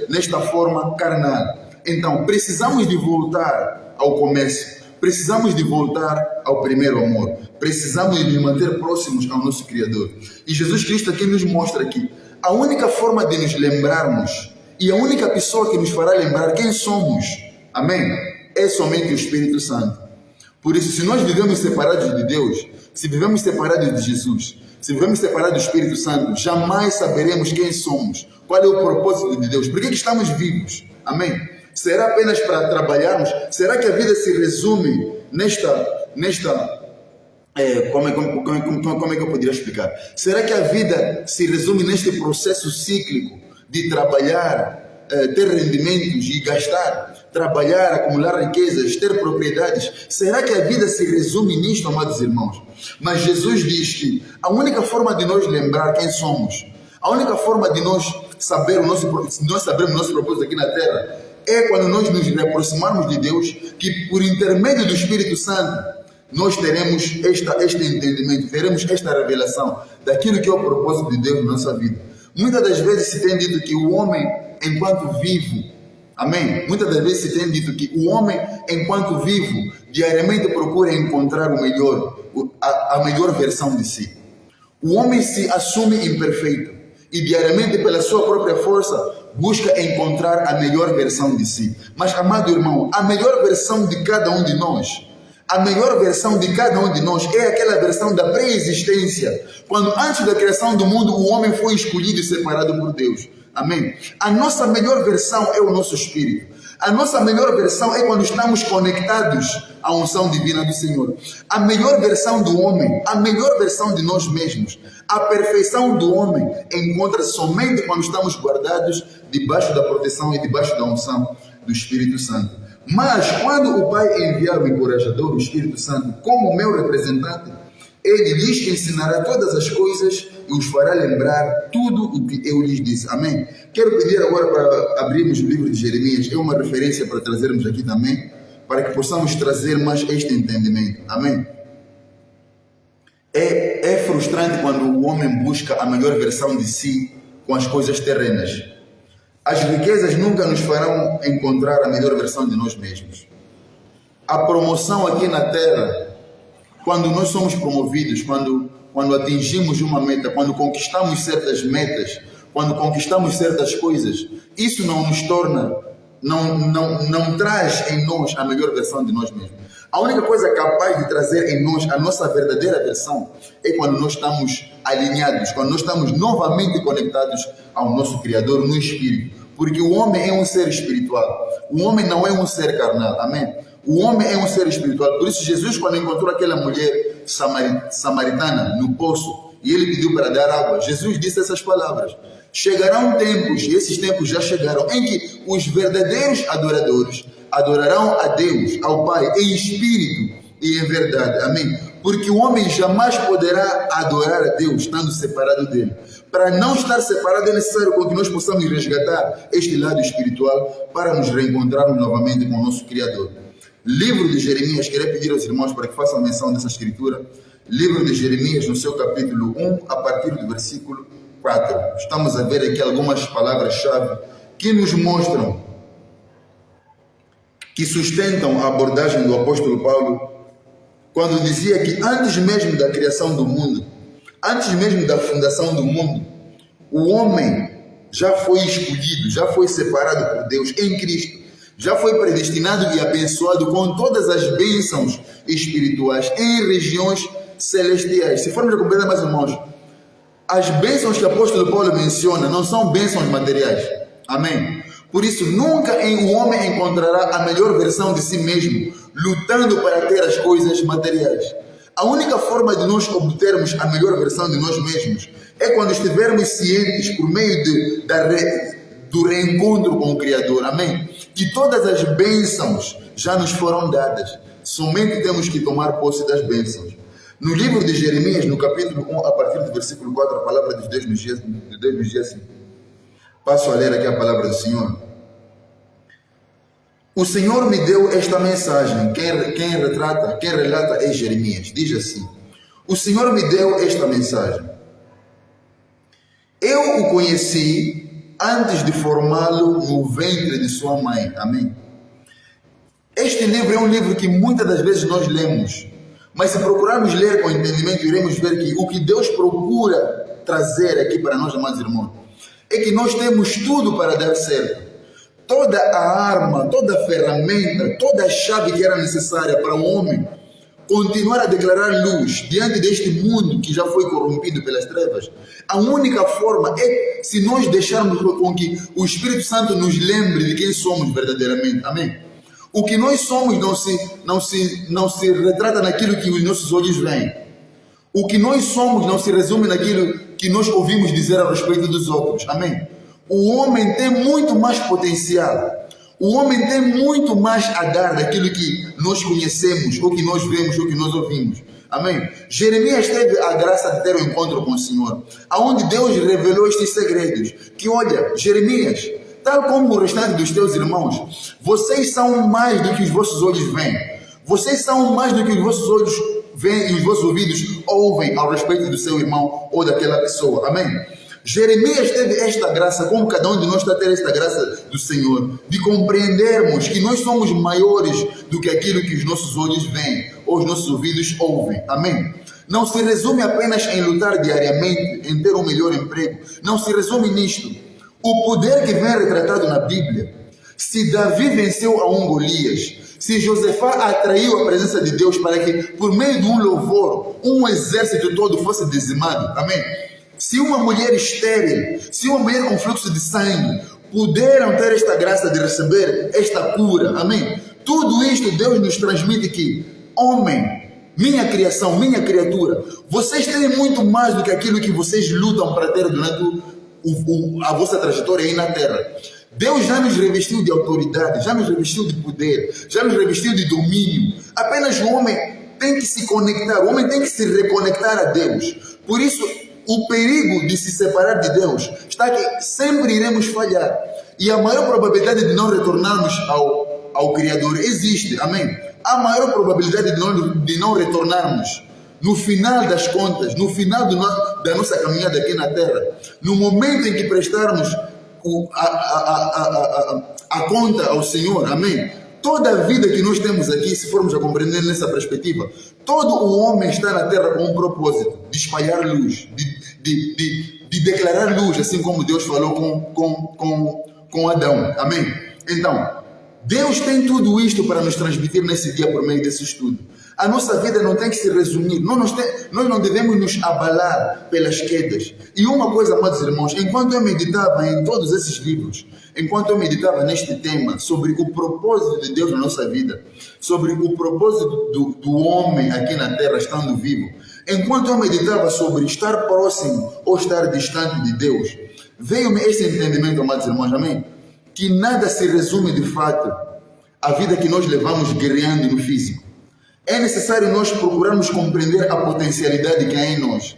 nesta forma carnal. Então, precisamos de voltar ao começo. Precisamos de voltar ao primeiro amor. Precisamos de nos manter próximos ao nosso Criador. E Jesus Cristo aqui nos mostra que a única forma de nos lembrarmos e a única pessoa que nos fará lembrar quem somos, amém, é somente o Espírito Santo. Por isso, se nós vivemos separados de Deus, se vivemos separados de Jesus, se vivemos separados do Espírito Santo, jamais saberemos quem somos, qual é o propósito de Deus, por que estamos vivos, amém? Será apenas para trabalharmos? Será que a vida se resume como é que eu poderia explicar? Será que a vida se resume neste processo cíclico de trabalhar, ter rendimentos e gastar, trabalhar, acumular riquezas, ter propriedades? Será que a vida se resume nisto, amados irmãos? Mas Jesus diz que a única forma de nós lembrar quem somos, a única forma de nós sabermos o nosso propósito aqui na Terra, é quando nós nos aproximarmos de Deus, que por intermédio do Espírito Santo, nós teremos este entendimento, teremos esta revelação daquilo que é o propósito de Deus na nossa vida. Muitas das vezes se tem dito que o homem, enquanto vivo, amém? Muitas das vezes se tem dito que o homem, enquanto vivo, diariamente procura encontrar o melhor, a melhor versão de si. O homem se assume imperfeito e diariamente, pela sua própria força, busca encontrar a melhor versão de si. Mas, amado irmão, a melhor versão de cada um de nós, a melhor versão de cada um de nós é aquela versão da pré-existência, quando antes da criação do mundo o homem foi escolhido e separado por Deus. Amém? A nossa melhor versão é o nosso espírito. A nossa melhor versão é quando estamos conectados à unção divina do Senhor. A melhor versão do homem, a melhor versão de nós mesmos, a perfeição do homem encontra-se somente quando estamos guardados debaixo da proteção e debaixo da unção do Espírito Santo. Mas quando o Pai enviar o encorajador, o Espírito Santo, como meu representante, ele lhes ensinará todas as coisas e os fará lembrar tudo o que eu lhes disse. Amém? Quero pedir agora para abrirmos o livro de Jeremias. É uma referência para trazermos aqui também, para que possamos trazer mais este entendimento. Amém? É frustrante quando o homem busca a melhor versão de si com as coisas terrenas. As riquezas nunca nos farão encontrar a melhor versão de nós mesmos. A promoção aqui na terra, quando nós somos promovidos, quando atingimos uma meta, quando conquistamos certas metas, quando conquistamos certas coisas, isso não nos torna, não traz em nós a melhor versão de nós mesmos. A única coisa capaz de trazer em nós a nossa verdadeira versão é quando nós estamos alinhados, quando nós estamos novamente conectados ao nosso Criador no Espírito. Porque o homem é um ser espiritual. O homem não é um ser carnal. Amém? O homem é um ser espiritual. Por isso Jesus, quando encontrou aquela mulher samaritana no poço, e ele pediu para dar água, Jesus disse essas palavras: chegarão tempos, e esses tempos já chegaram, em que os verdadeiros adoradores adorarão a Deus, ao Pai, em espírito e em verdade. Amém? Porque o homem jamais poderá adorar a Deus estando separado dele. Para não estar separado é necessário que nós possamos resgatar este lado espiritual para nos reencontrarmos novamente com o nosso Criador. Livro de Jeremias, queria pedir aos irmãos para que façam menção dessa escritura. Livro de Jeremias, no seu capítulo 1, a partir do versículo 4. Estamos a ver aqui algumas palavras-chave que nos mostram, que sustentam a abordagem do apóstolo Paulo, quando dizia que antes mesmo da criação do mundo, antes mesmo da fundação do mundo, o homem já foi escolhido, já foi separado por Deus em Cristo, já foi predestinado e abençoado com todas as bênçãos espirituais em regiões celestiais. Se formos a compreender, mais irmãos, as bênçãos que o apóstolo Paulo menciona não são bênçãos materiais. Amém? Por isso, nunca o homem encontrará a melhor versão de si mesmo, lutando para ter as coisas materiais. A única forma de nós obtermos a melhor versão de nós mesmos é quando estivermos cientes, por meio do reencontro com o Criador. Amém? Que todas as bênçãos já nos foram dadas. Somente temos que tomar posse das bênçãos. No livro de Jeremias, no capítulo 1, a partir do versículo 4, a palavra de Deus nos diz assim. Passo a ler aqui a palavra do Senhor. O Senhor me deu esta mensagem. Quem relata é Jeremias. Diz assim: o Senhor me deu esta mensagem. Eu o conheci antes de formá-lo no ventre de sua mãe. Amém? Este livro é um livro que muitas das vezes nós lemos, mas se procurarmos ler com entendimento, iremos ver que o que Deus procura trazer aqui para nós, amados irmãos, é que nós temos tudo para dar certo. Toda a arma, toda a ferramenta, toda a chave que era necessária para o homem continuar a declarar luz diante deste mundo que já foi corrompido pelas trevas. A única forma é se nós deixarmos com que o Espírito Santo nos lembre de quem somos verdadeiramente. Amém? O que nós somos não se retrata naquilo que os nossos olhos veem. O que nós somos não se resume naquilo que nós ouvimos dizer a respeito dos outros. Amém? O homem tem muito mais potencial. O homem tem muito mais a dar daquilo que nós conhecemos, ou que nós vemos, ou que nós ouvimos. Amém? Jeremias teve a graça de ter um encontro com o Senhor, aonde Deus revelou estes segredos. Que olha, Jeremias, tal como o restante dos teus irmãos, vocês são mais do que os vossos olhos veem. Vocês são mais do que os vossos olhos veem e os vossos ouvidos ouvem ao respeito do seu irmão ou daquela pessoa. Amém? Jeremias teve esta graça, como cada um de nós está a ter esta graça do Senhor, de compreendermos que nós somos maiores do que aquilo que os nossos olhos veem ou os nossos ouvidos ouvem. Amém? Não se resume apenas em lutar diariamente, em ter um melhor emprego. Não se resume nisto. O poder que vem retratado na Bíblia, se Davi venceu a um Golias, se Josafá atraiu a presença de Deus para que, por meio de um louvor, um exército todo fosse dizimado. Amém? Se uma mulher estéril, se uma mulher com fluxo de sangue, puderam ter esta graça de receber esta cura, amém? Tudo isto Deus nos transmite que, homem, minha criação, minha criatura, vocês têm muito mais do que aquilo que vocês lutam para ter durante a vossa trajetória aí na terra. Deus já nos revestiu de autoridade, já nos revestiu de poder, já nos revestiu de domínio. Apenas o homem tem que se conectar, o homem tem que se reconectar a Deus. Por isso, o perigo de se separar de Deus está que sempre iremos falhar. E a maior probabilidade de não retornarmos ao Criador existe. Amém? A maior probabilidade de não retornarmos no final das contas, no final da nossa caminhada aqui na Terra, no momento em que prestarmos a conta ao Senhor. Amém? Toda a vida que nós temos aqui, se formos a compreender nessa perspectiva, todo o homem está na Terra com um propósito, de espalhar luz, de declarar luz, assim como Deus falou com Adão. Amém? Então, Deus tem tudo isto para nos transmitir nesse dia por meio desse estudo. A nossa vida não tem que se resumir. Nós não devemos nos abalar pelas quedas. E uma coisa, amados irmãos, enquanto eu meditava em todos esses livros, enquanto eu meditava neste tema sobre o propósito de Deus na nossa vida, sobre o propósito do homem aqui na terra estando vivo, enquanto eu meditava sobre estar próximo ou estar distante de Deus, veio-me esse entendimento, amados irmãos, amém? Que nada se resume de fato à vida que nós levamos guerreando no físico. É necessário nós procurarmos compreender a potencialidade que há em nós.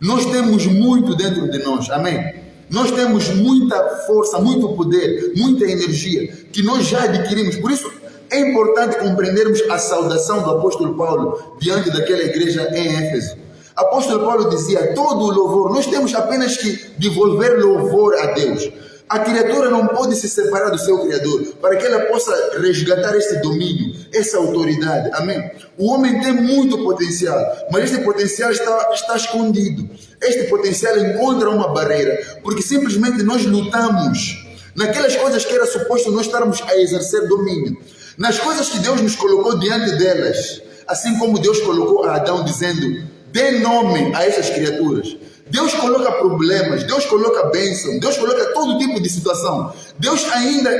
Nós temos muito dentro de nós, amém? Nós temos muita força, muito poder, muita energia que nós já adquirimos. Por isso é importante compreendermos a saudação do apóstolo Paulo diante daquela igreja em Éfeso. Apóstolo Paulo dizia: todo o louvor, nós temos apenas que devolver louvor a Deus. A criatura não pode se separar do seu Criador para que ela possa resgatar esse domínio, essa autoridade. Amém? O homem tem muito potencial, mas este potencial está escondido. Este potencial encontra uma barreira, porque simplesmente nós lutamos naquelas coisas que era suposto nós estarmos a exercer domínio, nas coisas que Deus nos colocou diante delas, assim como Deus colocou a Adão dizendo: dê nome a essas criaturas. Deus coloca problemas, Deus coloca bênção, Deus coloca todo tipo de situação. Deus ainda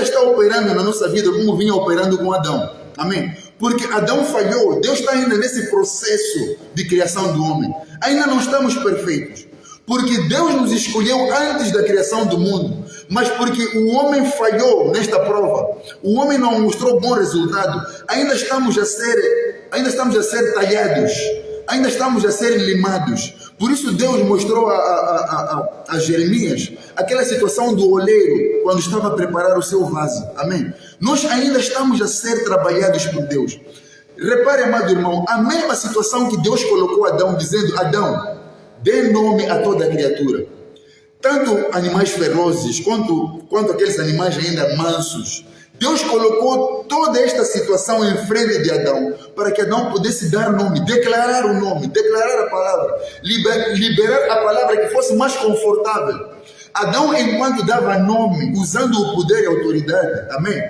está operando na nossa vida como vinha operando com Adão. Amém? Porque Adão falhou, Deus está ainda nesse processo de criação do homem. Ainda não estamos perfeitos. Porque Deus nos escolheu antes da criação do mundo, mas porque o homem falhou nesta prova, o homem não mostrou bom resultado, ainda estamos a ser talhados, ainda estamos a ser limados. Por isso Deus mostrou a Jeremias aquela situação do oleiro quando estava a preparar o seu vaso. Amém? Nós ainda estamos a ser trabalhados por Deus. Repare, amado irmão, a mesma situação que Deus colocou Adão, dizendo: Adão, dê nome a toda a criatura. Tanto animais ferozes quanto aqueles animais ainda mansos. Deus colocou toda esta situação em frente de Adão para que Adão pudesse dar nome, declarar o nome, declarar a palavra, liberar a palavra que fosse mais confortável. Adão, enquanto dava nome, usando o poder e a autoridade, amém?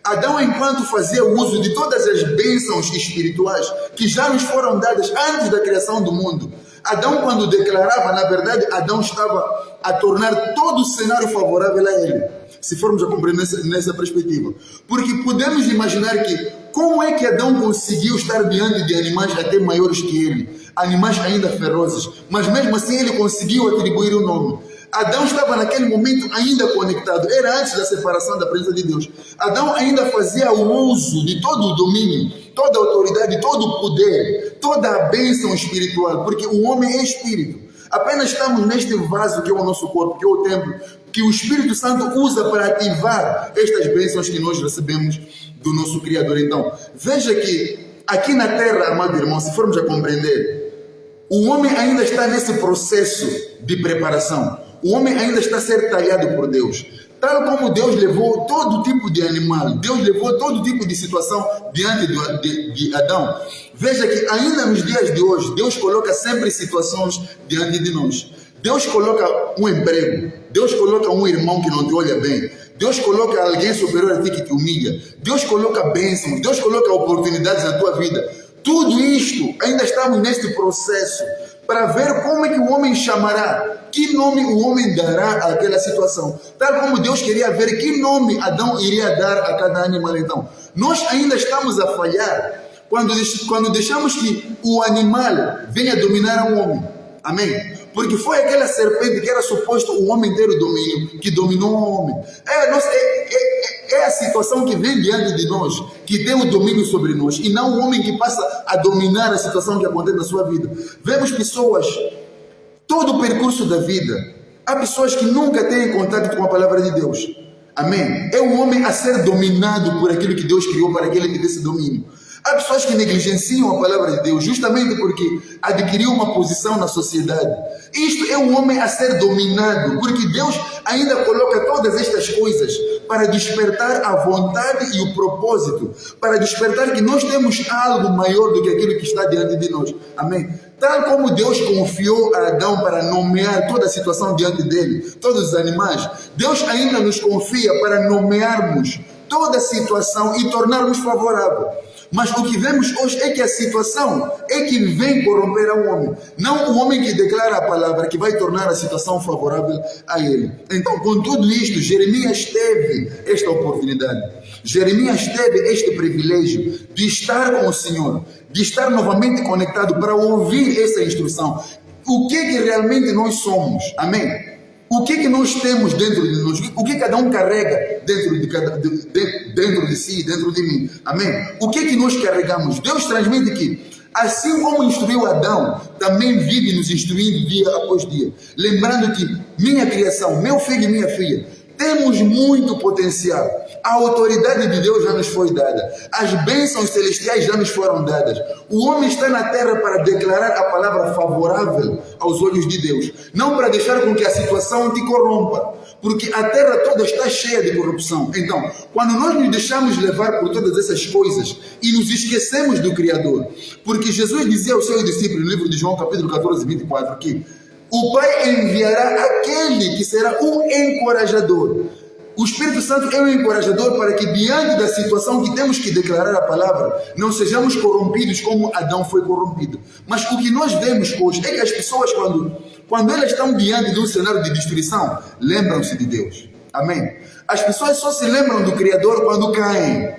Adão, enquanto fazia uso de todas as bênçãos espirituais que já nos foram dadas antes da criação do mundo, Adão, quando declarava, na verdade, Adão estava a tornar todo o cenário favorável a ele, se formos a compreender nessa perspectiva. Porque podemos imaginar que como é que Adão conseguiu estar diante de animais até maiores que ele, animais ainda ferozes, mas mesmo assim ele conseguiu atribuir o nome. Adão estava naquele momento ainda conectado, era antes da separação da presença de Deus. Adão ainda fazia o uso de todo o domínio, toda a autoridade, todo o poder, toda a bênção espiritual, porque o homem é espírito. Apenas estamos neste vaso que é o nosso corpo, que é o templo, que o Espírito Santo usa para ativar estas bênçãos que nós recebemos do nosso Criador. Então, veja que aqui na terra, amado irmão, se formos a compreender, o homem ainda está nesse processo de preparação. O homem ainda está a ser talhado por Deus. Tal como Deus levou todo tipo de animal, Deus levou todo tipo de situação diante de Adão. Veja que ainda nos dias de hoje, Deus coloca sempre situações diante de nós. Deus coloca um emprego, Deus coloca um irmão que não te olha bem, Deus coloca alguém superior a ti que te humilha, Deus coloca bênçãos, Deus coloca oportunidades na tua vida. Tudo isto, ainda estamos neste processo para ver como é que o homem chamará, que nome o homem dará àquela situação. Tal como Deus queria ver que nome Adão iria dar a cada animal. Então, nós ainda estamos a falhar quando deixamos que o animal venha dominar o homem. Amém? Porque foi aquela serpente que era suposto o homem ter o domínio, que dominou o homem. É a situação que vem diante de nós, que tem o domínio sobre nós, e não o homem que passa a dominar a situação que acontece na sua vida. Vemos pessoas, todo o percurso da vida, há pessoas que nunca têm contato com a palavra de Deus. Amém? É o homem a ser dominado por aquilo que Deus criou para que ele tivesse domínio. Há pessoas que negligenciam a palavra de Deus justamente porque adquiriu uma posição na sociedade. Isto é um homem a ser dominado, porque Deus ainda coloca todas estas coisas para despertar a vontade e o propósito, para despertar que nós temos algo maior do que aquilo que está diante de nós. Amém? Tal como Deus confiou a Adão para nomear toda a situação diante dele, todos os animais, Deus ainda nos confia para nomearmos toda a situação e tornarmos favorável. Mas o que vemos hoje é que a situação é que vem corromper ao homem, não o homem que declara a palavra que vai tornar a situação favorável a ele. Então, com tudo isto, Jeremias teve esta oportunidade. Jeremias teve este privilégio de estar com o Senhor, de estar novamente conectado para ouvir essa instrução. O que realmente nós somos? Amém? O que nós temos dentro de nós? O que cada um carrega dentro de si, dentro de mim? Amém? O que nós carregamos? Deus transmite que, assim como instruiu Adão, também vive nos instruindo dia após dia. Lembrando que minha criação, meu filho e minha filha, temos muito potencial. A autoridade de Deus já nos foi dada. As bênçãos celestiais já nos foram dadas. O homem está na terra para declarar a palavra favorável aos olhos de Deus. Não para deixar com que a situação te corrompa. Porque a terra toda está cheia de corrupção. Então, quando nós nos deixamos levar por todas essas coisas e nos esquecemos do Criador, porque Jesus dizia aos seus discípulos no livro de João, capítulo 14, 24, que o Pai enviará aquele que será o encorajador. O Espírito Santo é o encorajador para que, diante da situação que temos que declarar a palavra, não sejamos corrompidos como Adão foi corrompido. Mas o que nós vemos hoje é que as pessoas, quando elas estão diante de um cenário de destruição, lembram-se de Deus. Amém? As pessoas só se lembram do Criador quando caem.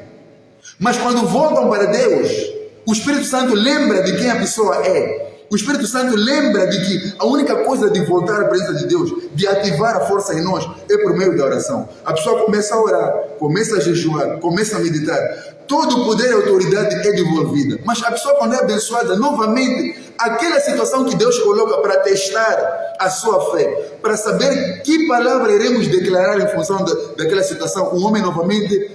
Mas quando voltam para Deus, o Espírito Santo lembra de quem a pessoa é. O Espírito Santo lembra de que a única coisa de voltar à presença de Deus, de ativar a força em nós, é por meio da oração. A pessoa começa a orar, começa a jejuar, começa a meditar. Todo o poder e autoridade é devolvida. Mas a pessoa, quando é abençoada, novamente, aquela situação que Deus coloca para testar a sua fé, para saber que palavra iremos declarar em função daquela situação, o homem novamente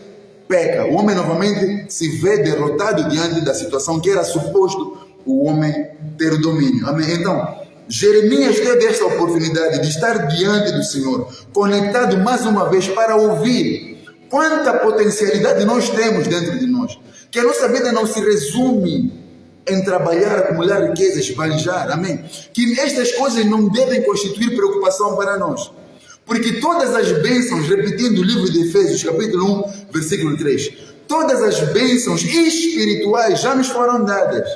peca. O homem novamente se vê derrotado diante da situação que era suposto o homem ter o domínio. Amém? Então, Jeremias teve esta oportunidade de estar diante do Senhor, conectado mais uma vez para ouvir quanta potencialidade nós temos dentro de nós. Que a nossa vida não se resume em trabalhar, acumular riquezas, valijar. Amém? Que estas coisas não devem constituir preocupação para nós. Porque todas as bênçãos, repetindo o livro de Efésios, capítulo 1, versículo 3, todas as bênçãos espirituais já nos foram dadas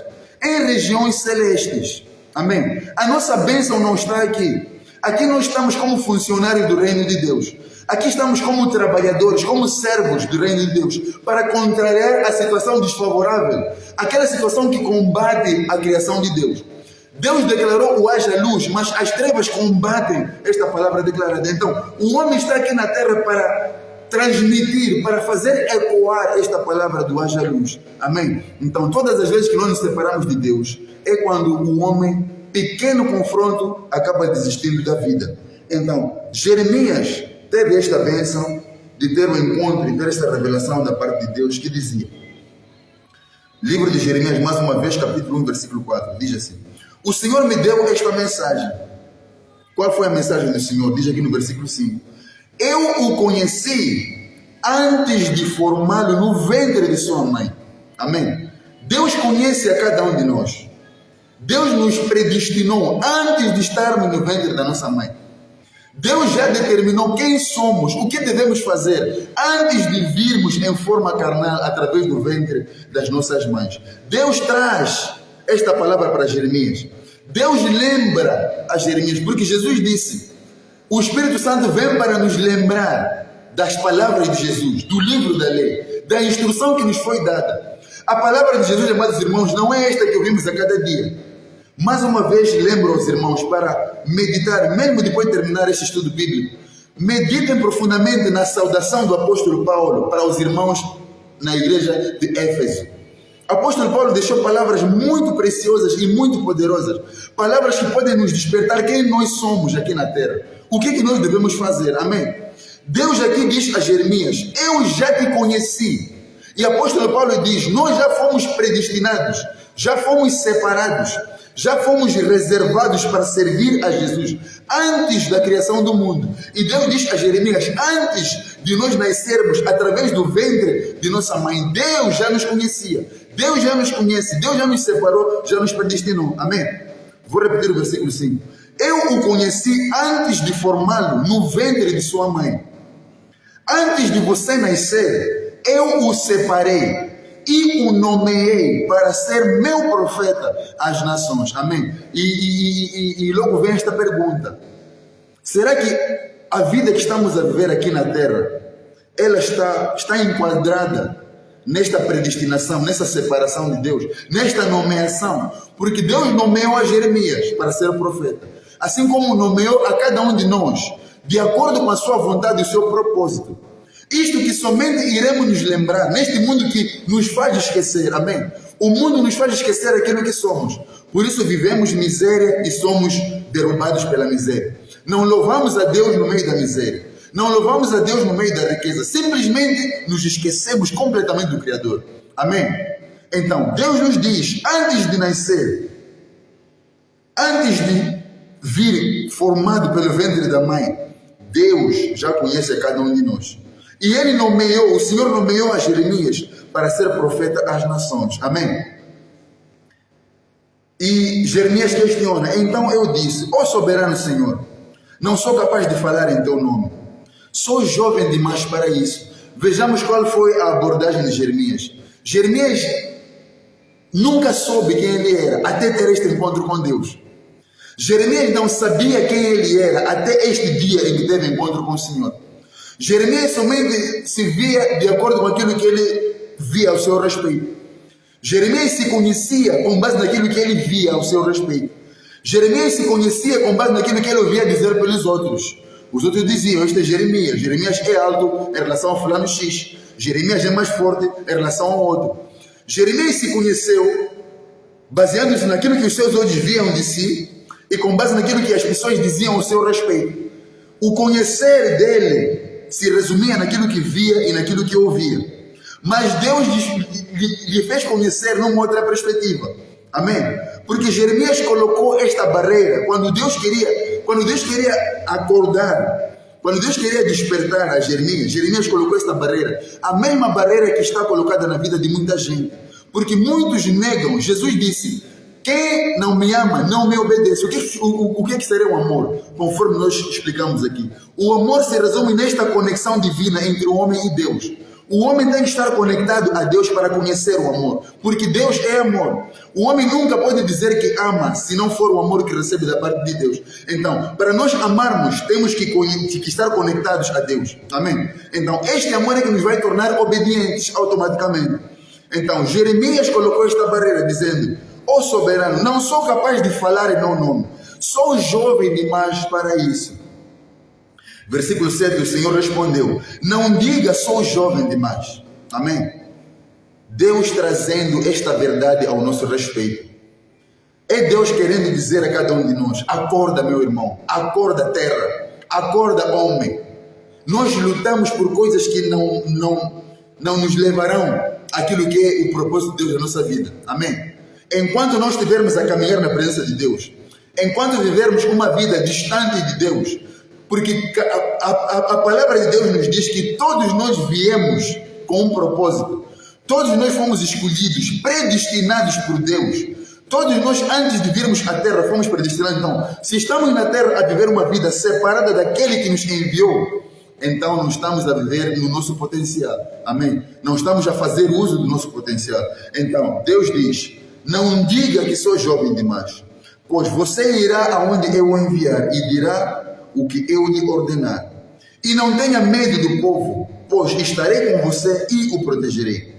em regiões celestes. Amém? A nossa bênção não está aqui. Aqui nós estamos como funcionários do reino de Deus. Aqui estamos como trabalhadores, como servos do reino de Deus, para contrariar a situação desfavorável, aquela situação que combate a criação de Deus. Deus declarou o haja luz, mas as trevas combatem esta palavra declarada. Então, o homem está aqui na terra para transmitir, para fazer ecoar esta palavra do haja luz. Amém? Então, todas as vezes que nós nos separamos de Deus, é quando o homem, pequeno confronto, acaba desistindo da vida. Então, Jeremias teve esta bênção de ter um encontro e ter esta revelação da parte de Deus que dizia, livro de Jeremias, mais uma vez, capítulo 1, versículo 4, diz assim: o Senhor me deu esta mensagem. Qual foi a mensagem do Senhor? Diz aqui no versículo 5. Eu o conheci antes de formá-lo no ventre de sua mãe. Amém? Deus conhece a cada um de nós. Deus nos predestinou antes de estarmos no ventre da nossa mãe. Deus já determinou quem somos, o que devemos fazer antes de virmos em forma carnal através do ventre das nossas mães. Deus traz esta palavra para Jeremias. Deus lembra a Jeremias, porque Jesus disse, o Espírito Santo vem para nos lembrar das palavras de Jesus, do livro da lei, da instrução que nos foi dada. A palavra de Jesus, amados irmãos, não é esta que ouvimos a cada dia. Mais uma vez, lembro aos irmãos para meditar, mesmo depois de terminar este estudo bíblico, meditem profundamente na saudação do apóstolo Paulo para os irmãos na igreja de Éfeso. O apóstolo Paulo deixou palavras muito preciosas e muito poderosas, palavras que podem nos despertar quem nós somos aqui na terra. O que nós devemos fazer? Amém? Deus aqui diz a Jeremias, eu já te conheci. E o apóstolo Paulo diz, nós já fomos predestinados, já fomos separados, já fomos reservados para servir a Jesus antes da criação do mundo. E Deus diz a Jeremias, antes de nós nascermos através do ventre de nossa mãe, Deus já nos conhecia, Deus já nos conhece, Deus já nos separou, já nos predestinou. Amém? Vou repetir o versículo 5. Eu o conheci antes de formá-lo no ventre de sua mãe. Antes de você nascer, eu o separei e o nomeei para ser meu profeta às nações. Amém? E logo vem esta pergunta. Será que a vida que estamos a viver aqui na Terra, ela está enquadrada nesta predestinação, nessa separação de Deus, nesta nomeação? Porque Deus nomeou a Jeremias para ser o profeta, assim como nomeou a cada um de nós, de acordo com a sua vontade e o seu propósito. Isto que somente iremos nos lembrar, neste mundo que nos faz esquecer, amém? O mundo nos faz esquecer aquilo que somos. Por isso vivemos miséria e somos derrubados pela miséria. Não louvamos a Deus no meio da miséria. Não louvamos a Deus no meio da riqueza. Simplesmente nos esquecemos completamente do Criador. Amém? Então, Deus nos diz, antes de nascer, antes de vir formado pelo ventre da mãe, Deus já conhece a cada um de nós. E Ele nomeou, o Senhor nomeou a Jeremias para ser profeta às nações. Amém? E Jeremias questiona, então eu disse, ó soberano Senhor, não sou capaz de falar em teu nome. Sou jovem demais para isso. Vejamos qual foi a abordagem de Jeremias. Jeremias nunca soube quem ele era até ter este encontro com Deus. Jeremias não sabia quem ele era até este dia em que teve encontro com o Senhor. Jeremias somente se via de acordo com aquilo que ele via ao seu respeito. Jeremias se conhecia com base naquilo que ele via ao seu respeito. Jeremias se conhecia com base naquilo que ele ouvia dizer pelos outros. Os outros diziam, este é Jeremias. Jeremias é alto em relação ao fulano X. Jeremias é mais forte em relação ao outro. Jeremias se conheceu baseando-se naquilo que os seus olhos viam de si e com base naquilo que as pessoas diziam ao seu respeito. O conhecer dele se resumia naquilo que via e naquilo que ouvia. Mas Deus lhe fez conhecer numa outra perspectiva. Amém? Porque Jeremias colocou esta barreira quando Deus queria acordar, quando Deus queria despertar a Jeremias. Jeremias colocou esta barreira, a mesma barreira que está colocada na vida de muita gente, porque muitos negam. Jesus disse, quem não me ama, não me obedece. O que seria o amor? Conforme nós explicamos aqui, o amor se resume nesta conexão divina entre o homem e Deus. O homem tem que estar conectado a Deus para conhecer o amor, porque Deus é amor. O homem nunca pode dizer que ama se não for o amor que recebe da parte de Deus. Então, para nós amarmos, temos que estar conectados a Deus. Amém? Então, este amor é que nos vai tornar obedientes automaticamente. Então, Jeremias colocou esta barreira dizendo, ó soberano, não sou capaz de falar em meu nome. Sou jovem demais para isso. Versículo 7, o Senhor respondeu, não diga sou jovem demais. Amém? Deus trazendo esta verdade ao nosso respeito. É Deus querendo dizer a cada um de nós, acorda meu irmão, acorda terra, acorda homem. Nós lutamos por coisas que não nos levarão àquilo que é o propósito de Deus na nossa vida. Amém? Enquanto nós estivermos a caminhar na presença de Deus, enquanto vivermos uma vida distante de Deus, porque a palavra de Deus nos diz que todos nós viemos com um propósito. Todos nós fomos escolhidos, predestinados por Deus. Todos nós, antes de virmos à terra, fomos predestinados. Então, se estamos na terra a viver uma vida separada daquele que nos enviou, então não estamos a viver no nosso potencial. Amém? Não estamos a fazer uso do nosso potencial. Então, Deus diz, não diga que sou jovem demais, pois você irá aonde eu o enviar e dirá o que eu lhe ordenar. E não tenha medo do povo, pois estarei com você e o protegerei.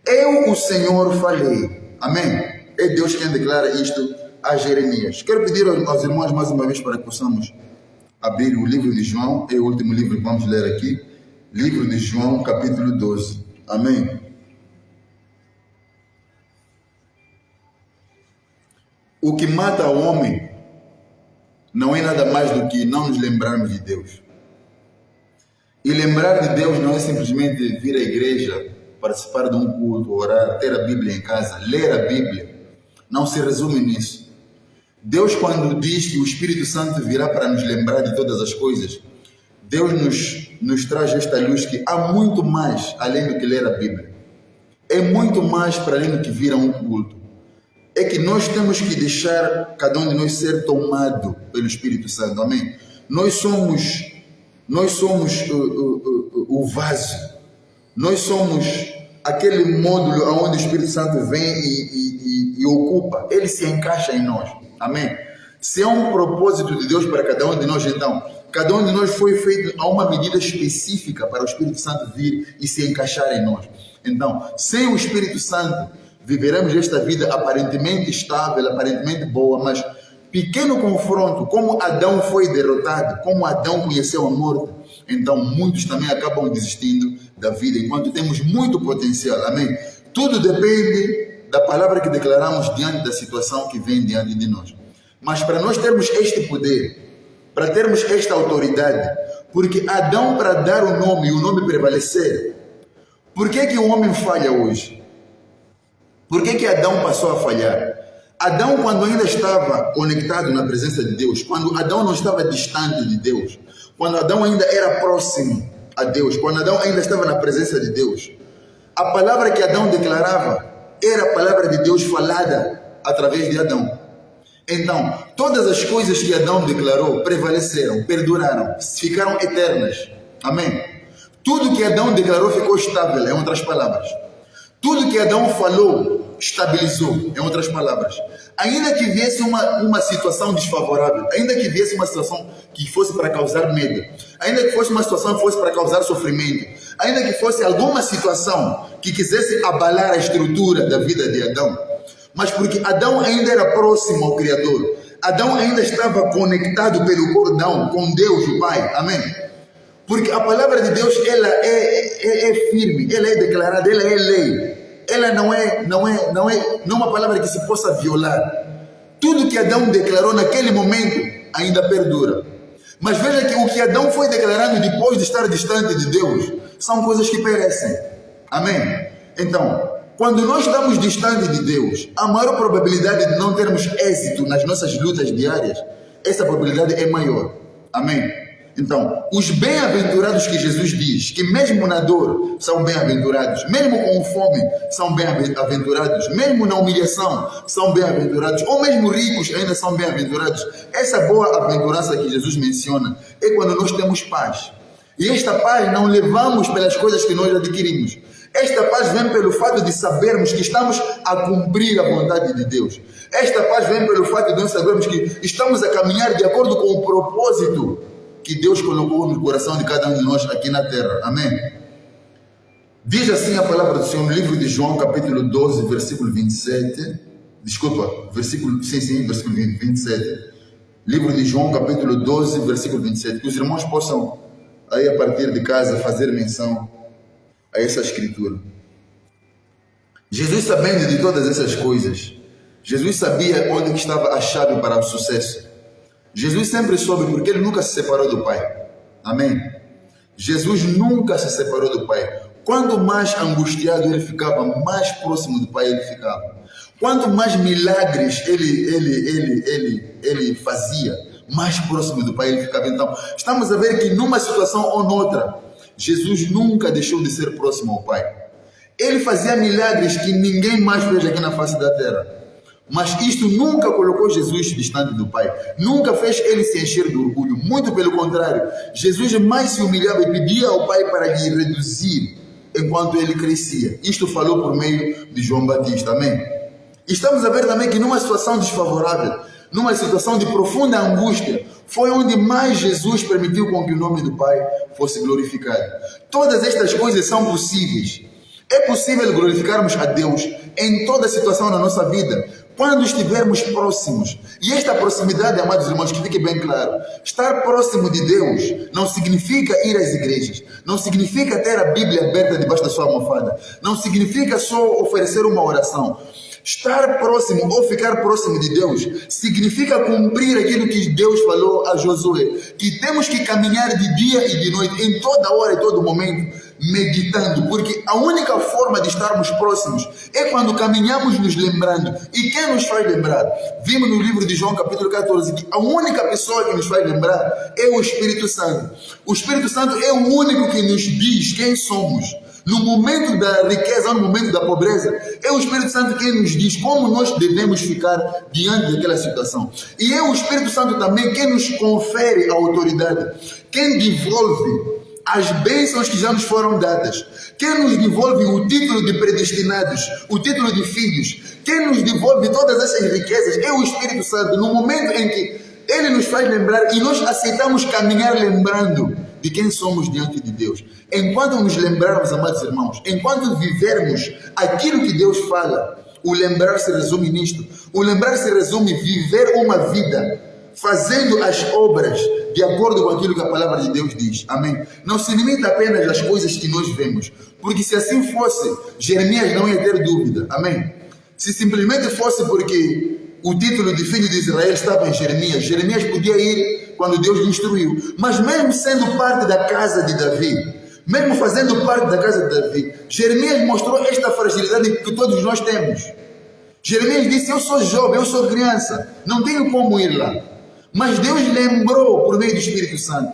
Eu, o Senhor, falei. Amém? É Deus quem declara isto a Jeremias. Quero pedir aos irmãos mais uma vez para que possamos abrir o livro de João. É o último livro que vamos ler aqui. Livro de João, capítulo 12. Amém? O que mata o homem não é nada mais do que não nos lembrarmos de Deus. E lembrar de Deus não é simplesmente vir à igreja, participar de um culto, orar, ter a Bíblia em casa, ler a Bíblia. Não se resume nisso. Deus, quando diz que o Espírito Santo virá para nos lembrar de todas as coisas, Deus nos traz esta luz que há muito mais além do que ler a Bíblia. É muito mais para além do que vir a um culto. é que nós temos que deixar cada um de nós ser tomado pelo Espírito Santo, amém? Nós somos o vaso, nós somos aquele módulo onde o Espírito Santo vem e ocupa, ele se encaixa em nós, amém? Se há um propósito de Deus para cada um de nós, então, cada um de nós foi feito a uma medida específica para o Espírito Santo vir e se encaixar em nós. Então, sem o Espírito Santo, viveremos esta vida aparentemente estável, aparentemente boa, mas pequeno confronto, como Adão foi derrotado, como Adão conheceu a morte, então muitos também acabam desistindo da vida, enquanto temos muito potencial, amém? Tudo depende da palavra que declaramos diante da situação que vem diante de nós. Mas para nós termos este poder, para termos esta autoridade, porque Adão, para dar o nome e o nome prevalecer, por que o homem falha hoje? Por que Adão passou a falhar? Adão, quando ainda estava conectado na presença de Deus, quando Adão não estava distante de Deus, quando Adão ainda era próximo a Deus, quando Adão ainda estava na presença de Deus, a palavra que Adão declarava era a palavra de Deus falada através de Adão. Então, todas as coisas que Adão declarou prevaleceram, perduraram, ficaram eternas. Amém? Tudo que Adão declarou ficou estável, em outras palavras. Tudo que Adão falou, estabilizou, em outras palavras. Ainda que viesse uma situação desfavorável, ainda que viesse uma situação que fosse para causar medo, ainda que fosse uma situação que fosse para causar sofrimento, ainda que fosse alguma situação que quisesse abalar a estrutura da vida de Adão, mas porque Adão ainda era próximo ao Criador, Adão ainda estava conectado pelo cordão com Deus, o Pai, amém? Porque a palavra de Deus, ela é firme, ela é declarada, ela é lei, ela não é uma palavra que se possa violar. Tudo que Adão declarou naquele momento ainda perdura. Mas veja que o que Adão foi declarando depois de estar distante de Deus são coisas que perecem, amém? Então, quando nós estamos distante de Deus, a maior probabilidade de não termos êxito nas nossas lutas diárias, essa probabilidade é maior. Amém? Então, os bem-aventurados que Jesus diz, que mesmo na dor são bem-aventurados, mesmo com fome são bem-aventurados, mesmo na humilhação são bem-aventurados, ou mesmo ricos ainda são bem-aventurados. Essa boa aventurança que Jesus menciona é quando nós temos paz. E esta paz não levamos pelas coisas que nós adquirimos. Esta paz vem pelo fato de sabermos que estamos a cumprir a vontade de Deus. Esta paz vem pelo fato de nós sabermos que estamos a caminhar de acordo com o propósito que Deus colocou no coração de cada um de nós aqui na terra. Amém? Diz assim a palavra do Senhor no livro de João, capítulo 12, versículo 27. Desculpa, versículo 27. Livro de João, capítulo 12, versículo 27. Que os irmãos possam, aí a partir de casa, fazer menção a essa escritura. Jesus, sabendo de todas essas coisas, Jesus sabia onde estava a chave para o sucesso. Jesus sempre soube, porque ele nunca se separou do Pai. Amém? Jesus nunca se separou do Pai. Quanto mais angustiado ele ficava, mais próximo do Pai ele ficava. Quanto mais milagres ele fazia, mais próximo do Pai ele ficava. Então, estamos a ver que numa situação ou noutra, Jesus nunca deixou de ser próximo ao Pai. Ele fazia milagres que ninguém mais fez aqui na face da terra. Mas isto nunca colocou Jesus distante do Pai. Nunca fez ele se encher de orgulho. Muito pelo contrário. Jesus mais se humilhava e pedia ao Pai para lhe reduzir enquanto ele crescia. Isto falou por meio de João Batista. Amém? Estamos a ver também que numa situação desfavorável, numa situação de profunda angústia, foi onde mais Jesus permitiu com que o nome do Pai fosse glorificado. Todas estas coisas são possíveis. É possível glorificarmos a Deus em toda situação da nossa vida, quando estivermos próximos. E esta proximidade, amados irmãos, que fique bem claro, estar próximo de Deus não significa ir às igrejas, não significa ter a Bíblia aberta debaixo da sua almofada, não significa só oferecer uma oração. Estar próximo ou ficar próximo de Deus significa cumprir aquilo que Deus falou a Josué, que temos que caminhar de dia e de noite, em toda hora e todo momento, meditando, porque a única forma de estarmos próximos é quando caminhamos nos lembrando. E quem nos faz lembrar? Vimos no livro de João capítulo 14 que a única pessoa que nos faz lembrar é o Espírito Santo. O Espírito Santo é o único que nos diz quem somos, no momento da riqueza, no momento da pobreza, é o Espírito Santo quem nos diz como nós devemos ficar diante daquela situação. E é o Espírito Santo também quem nos confere a autoridade, quem devolve as bênçãos que já nos foram dadas, quem nos devolve o título de predestinados, o título de filhos, quem nos devolve todas essas riquezas é o Espírito Santo, no momento em que Ele nos faz lembrar e nós aceitamos caminhar lembrando de quem somos diante de Deus. Enquanto nos lembrarmos, amados irmãos, enquanto vivermos aquilo que Deus fala, o lembrar se resume nisto. O lembrar se resume viver uma vida fazendo as obras de acordo com aquilo que a palavra de Deus diz. Amém? Não se limita apenas às coisas que nós vemos, porque se assim fosse, Jeremias não ia ter dúvida. Amém? Se simplesmente fosse porque o título de filho de Israel estava em Jeremias, Jeremias podia ir quando Deus lhe instruiu. Mas mesmo sendo parte da casa de Davi, mesmo fazendo parte da casa de Davi, Jeremias mostrou esta fragilidade que todos nós temos. Jeremias disse: eu sou jovem, eu sou criança, não tenho como ir lá. Mas Deus lembrou por meio do Espírito Santo,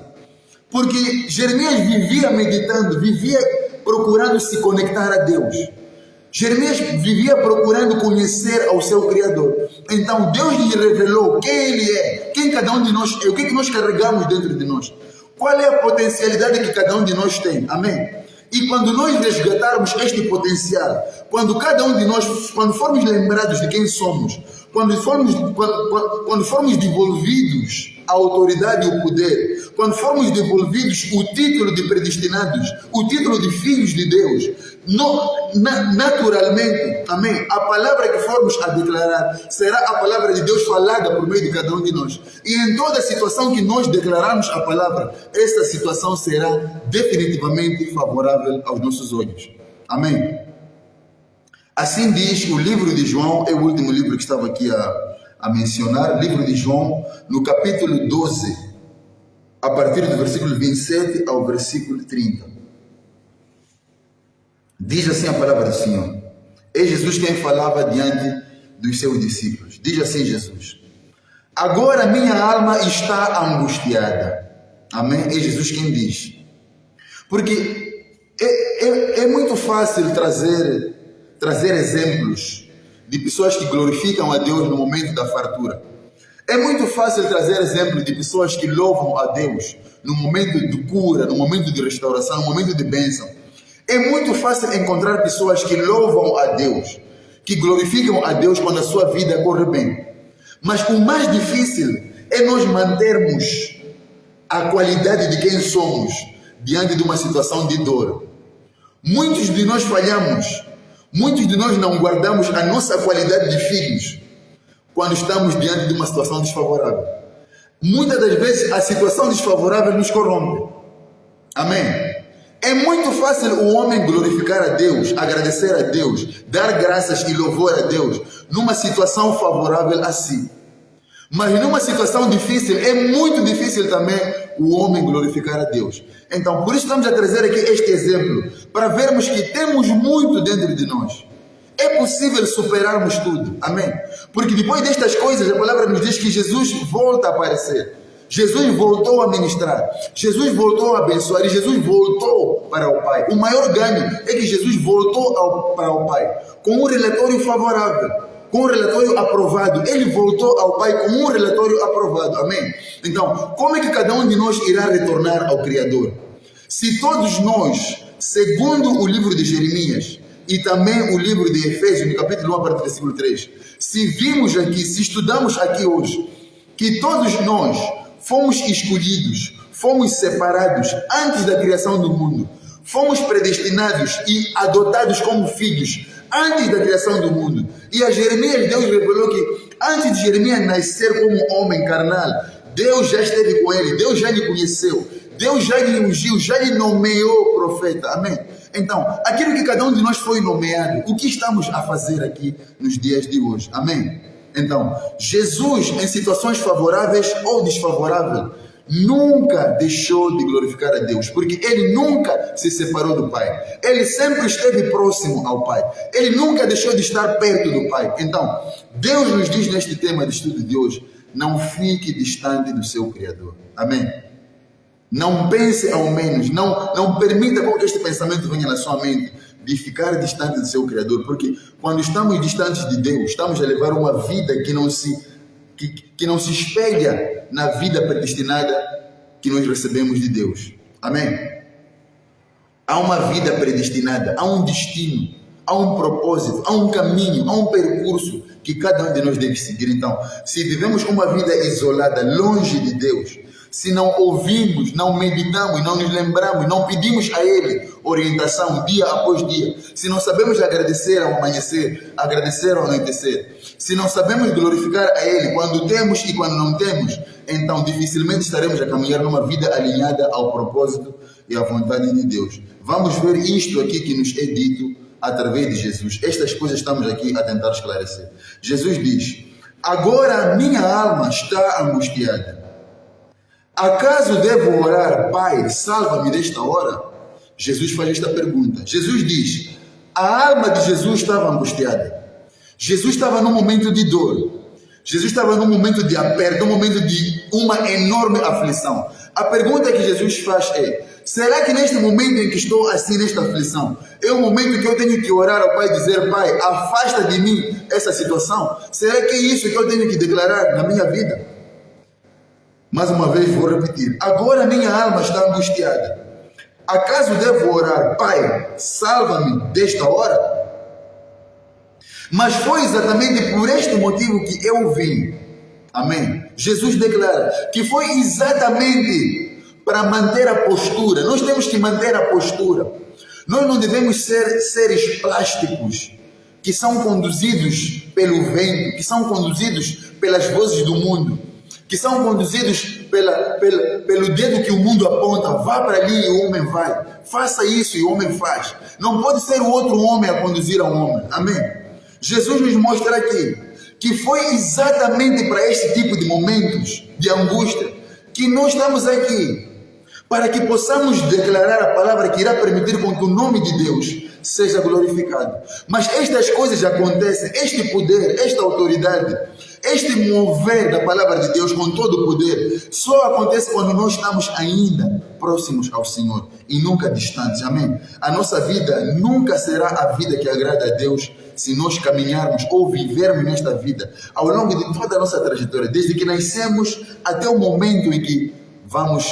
porque Jeremias vivia meditando, vivia procurando se conectar a Deus. Jeremias vivia procurando conhecer ao seu Criador. Então Deus lhe revelou quem Ele é, quem cada um de nós é, o que é que nós carregamos dentro de nós, qual é a potencialidade que cada um de nós tem. Amém? E quando nós resgatarmos este potencial, quando cada um de nós, quando formos lembrados de quem somos, quando formos devolvidos a autoridade e o poder, quando formos devolvidos o título de predestinados, o título de filhos de Deus, naturalmente, amém, a palavra que formos a declarar será a palavra de Deus falada por meio de cada um de nós. E em toda situação que nós declararmos a palavra, essa situação será definitivamente favorável aos nossos olhos. Amém? Assim diz o livro de João, é o último livro que estava aqui a mencionar, livro de João, no capítulo 12, a partir do versículo 27 ao versículo 30. Diz assim a palavra do Senhor. É Jesus quem falava diante dos seus discípulos. Diz assim Jesus: agora minha alma está angustiada. Amém? É Jesus quem diz. Porque é muito fácil trazer exemplos de pessoas que glorificam a Deus no momento da fartura. É muito fácil trazer exemplos de pessoas que louvam a Deus no momento de cura, no momento de restauração, no momento de bênção. É muito fácil encontrar pessoas que louvam a Deus, que glorificam a Deus quando a sua vida corre bem. Mas o mais difícil é nós mantermos a qualidade de quem somos diante de uma situação de dor. Muitos de nós falhamos. Muitos de nós não guardamos a nossa qualidade de filhos quando estamos diante de uma situação desfavorável. Muitas das vezes a situação desfavorável nos corrompe. Amém? É muito fácil o homem glorificar a Deus, agradecer a Deus, dar graças e louvor a Deus numa situação favorável a si. Mas numa situação difícil, é muito difícil também o homem glorificar a Deus. Então, por isso estamos a trazer aqui este exemplo, para vermos que temos muito dentro de nós. É possível superarmos tudo. Amém? Porque depois destas coisas, a palavra nos diz que Jesus volta a aparecer. Jesus voltou a ministrar. Jesus voltou a abençoar. E Jesus voltou para o Pai. O maior ganho é que Jesus voltou para o Pai com um relatório favorável, com um relatório aprovado. Ele voltou ao Pai com um relatório aprovado. Amém? Então, como é que cada um de nós irá retornar ao Criador? Se todos nós, segundo o livro de Jeremias e também o livro de Efésios, no capítulo 1, a partir do versículo 3, se vimos aqui, se estudamos aqui hoje, que todos nós fomos escolhidos, fomos separados antes da criação do mundo, fomos predestinados e adotados como filhos antes da criação do mundo. E a Jeremias, Deus revelou que antes de Jeremias nascer como homem carnal, Deus já esteve com ele, Deus já lhe conheceu, Deus já lhe ungiu, já lhe nomeou profeta. Amém? Então, aquilo que cada um de nós foi nomeado, o que estamos a fazer aqui nos dias de hoje? Amém? Então, Jesus, em situações favoráveis ou desfavoráveis, nunca deixou de glorificar a Deus, porque Ele nunca se separou do Pai. Ele sempre esteve próximo ao Pai. Ele nunca deixou de estar perto do Pai. Então, Deus nos diz neste tema de estudo de hoje: não fique distante do seu Criador. Amém? Não pense ao menos, não permita que este pensamento venha na sua mente de ficar distante do seu Criador, porque quando estamos distantes de Deus, estamos a levar uma vida que não se espelha na vida predestinada que nós recebemos de Deus. Amém? Há uma vida predestinada, há um destino, há um propósito, há um caminho, há um percurso que cada um de nós deve seguir. Então, se vivemos uma vida isolada, longe de Deus, se não ouvimos, não meditamos, não nos lembramos, não pedimos a Ele orientação dia após dia, se não sabemos agradecer ao amanhecer, agradecer ao anoitecer, se não sabemos glorificar a Ele quando temos e quando não temos, então dificilmente estaremos a caminhar numa vida alinhada ao propósito e à vontade de Deus. Vamos ver isto aqui que nos é dito através de Jesus. Estas coisas estamos aqui a tentar esclarecer. Jesus diz: agora a minha alma está angustiada. Acaso devo orar, Pai, salva-me desta hora? Jesus faz esta pergunta. Jesus diz: a alma de Jesus estava angustiada. Jesus estava num momento de dor. Jesus estava num momento de aperto, num momento de uma enorme aflição. A pergunta que Jesus faz é: será que neste momento em que estou assim, nesta aflição, é o momento que eu tenho que orar ao Pai e dizer: Pai, afasta de mim essa situação? Será que é isso que eu tenho que declarar na minha vida? Mais uma vez vou repetir: agora minha alma está angustiada. Acaso devo orar, Pai, salva-me desta hora? Mas foi exatamente por este motivo que eu vim. Amém? Jesus declara que foi exatamente para manter a postura. Nós temos que manter a postura. Nós não devemos ser seres plásticos que são conduzidos pelo vento, que são conduzidos pelas vozes do mundo, que são conduzidos pelo dedo que o mundo aponta. Vá para ali e o homem vai. Faça isso e o homem faz. Não pode ser o outro homem a conduzir ao homem. Amém? Jesus nos mostra aqui que foi exatamente para este tipo de momentos de angústia que nós estamos aqui, para que possamos declarar a palavra que irá permitir com que o nome de Deus seja glorificado. Mas estas coisas acontecem, este poder, esta autoridade, este mover da palavra de Deus com todo o poder, só acontece quando nós estamos ainda próximos ao Senhor e nunca distantes. Amém? A nossa vida nunca será a vida que agrada a Deus se nós caminharmos ou vivermos nesta vida ao longo de toda a nossa trajetória, desde que nascemos até o momento em que vamos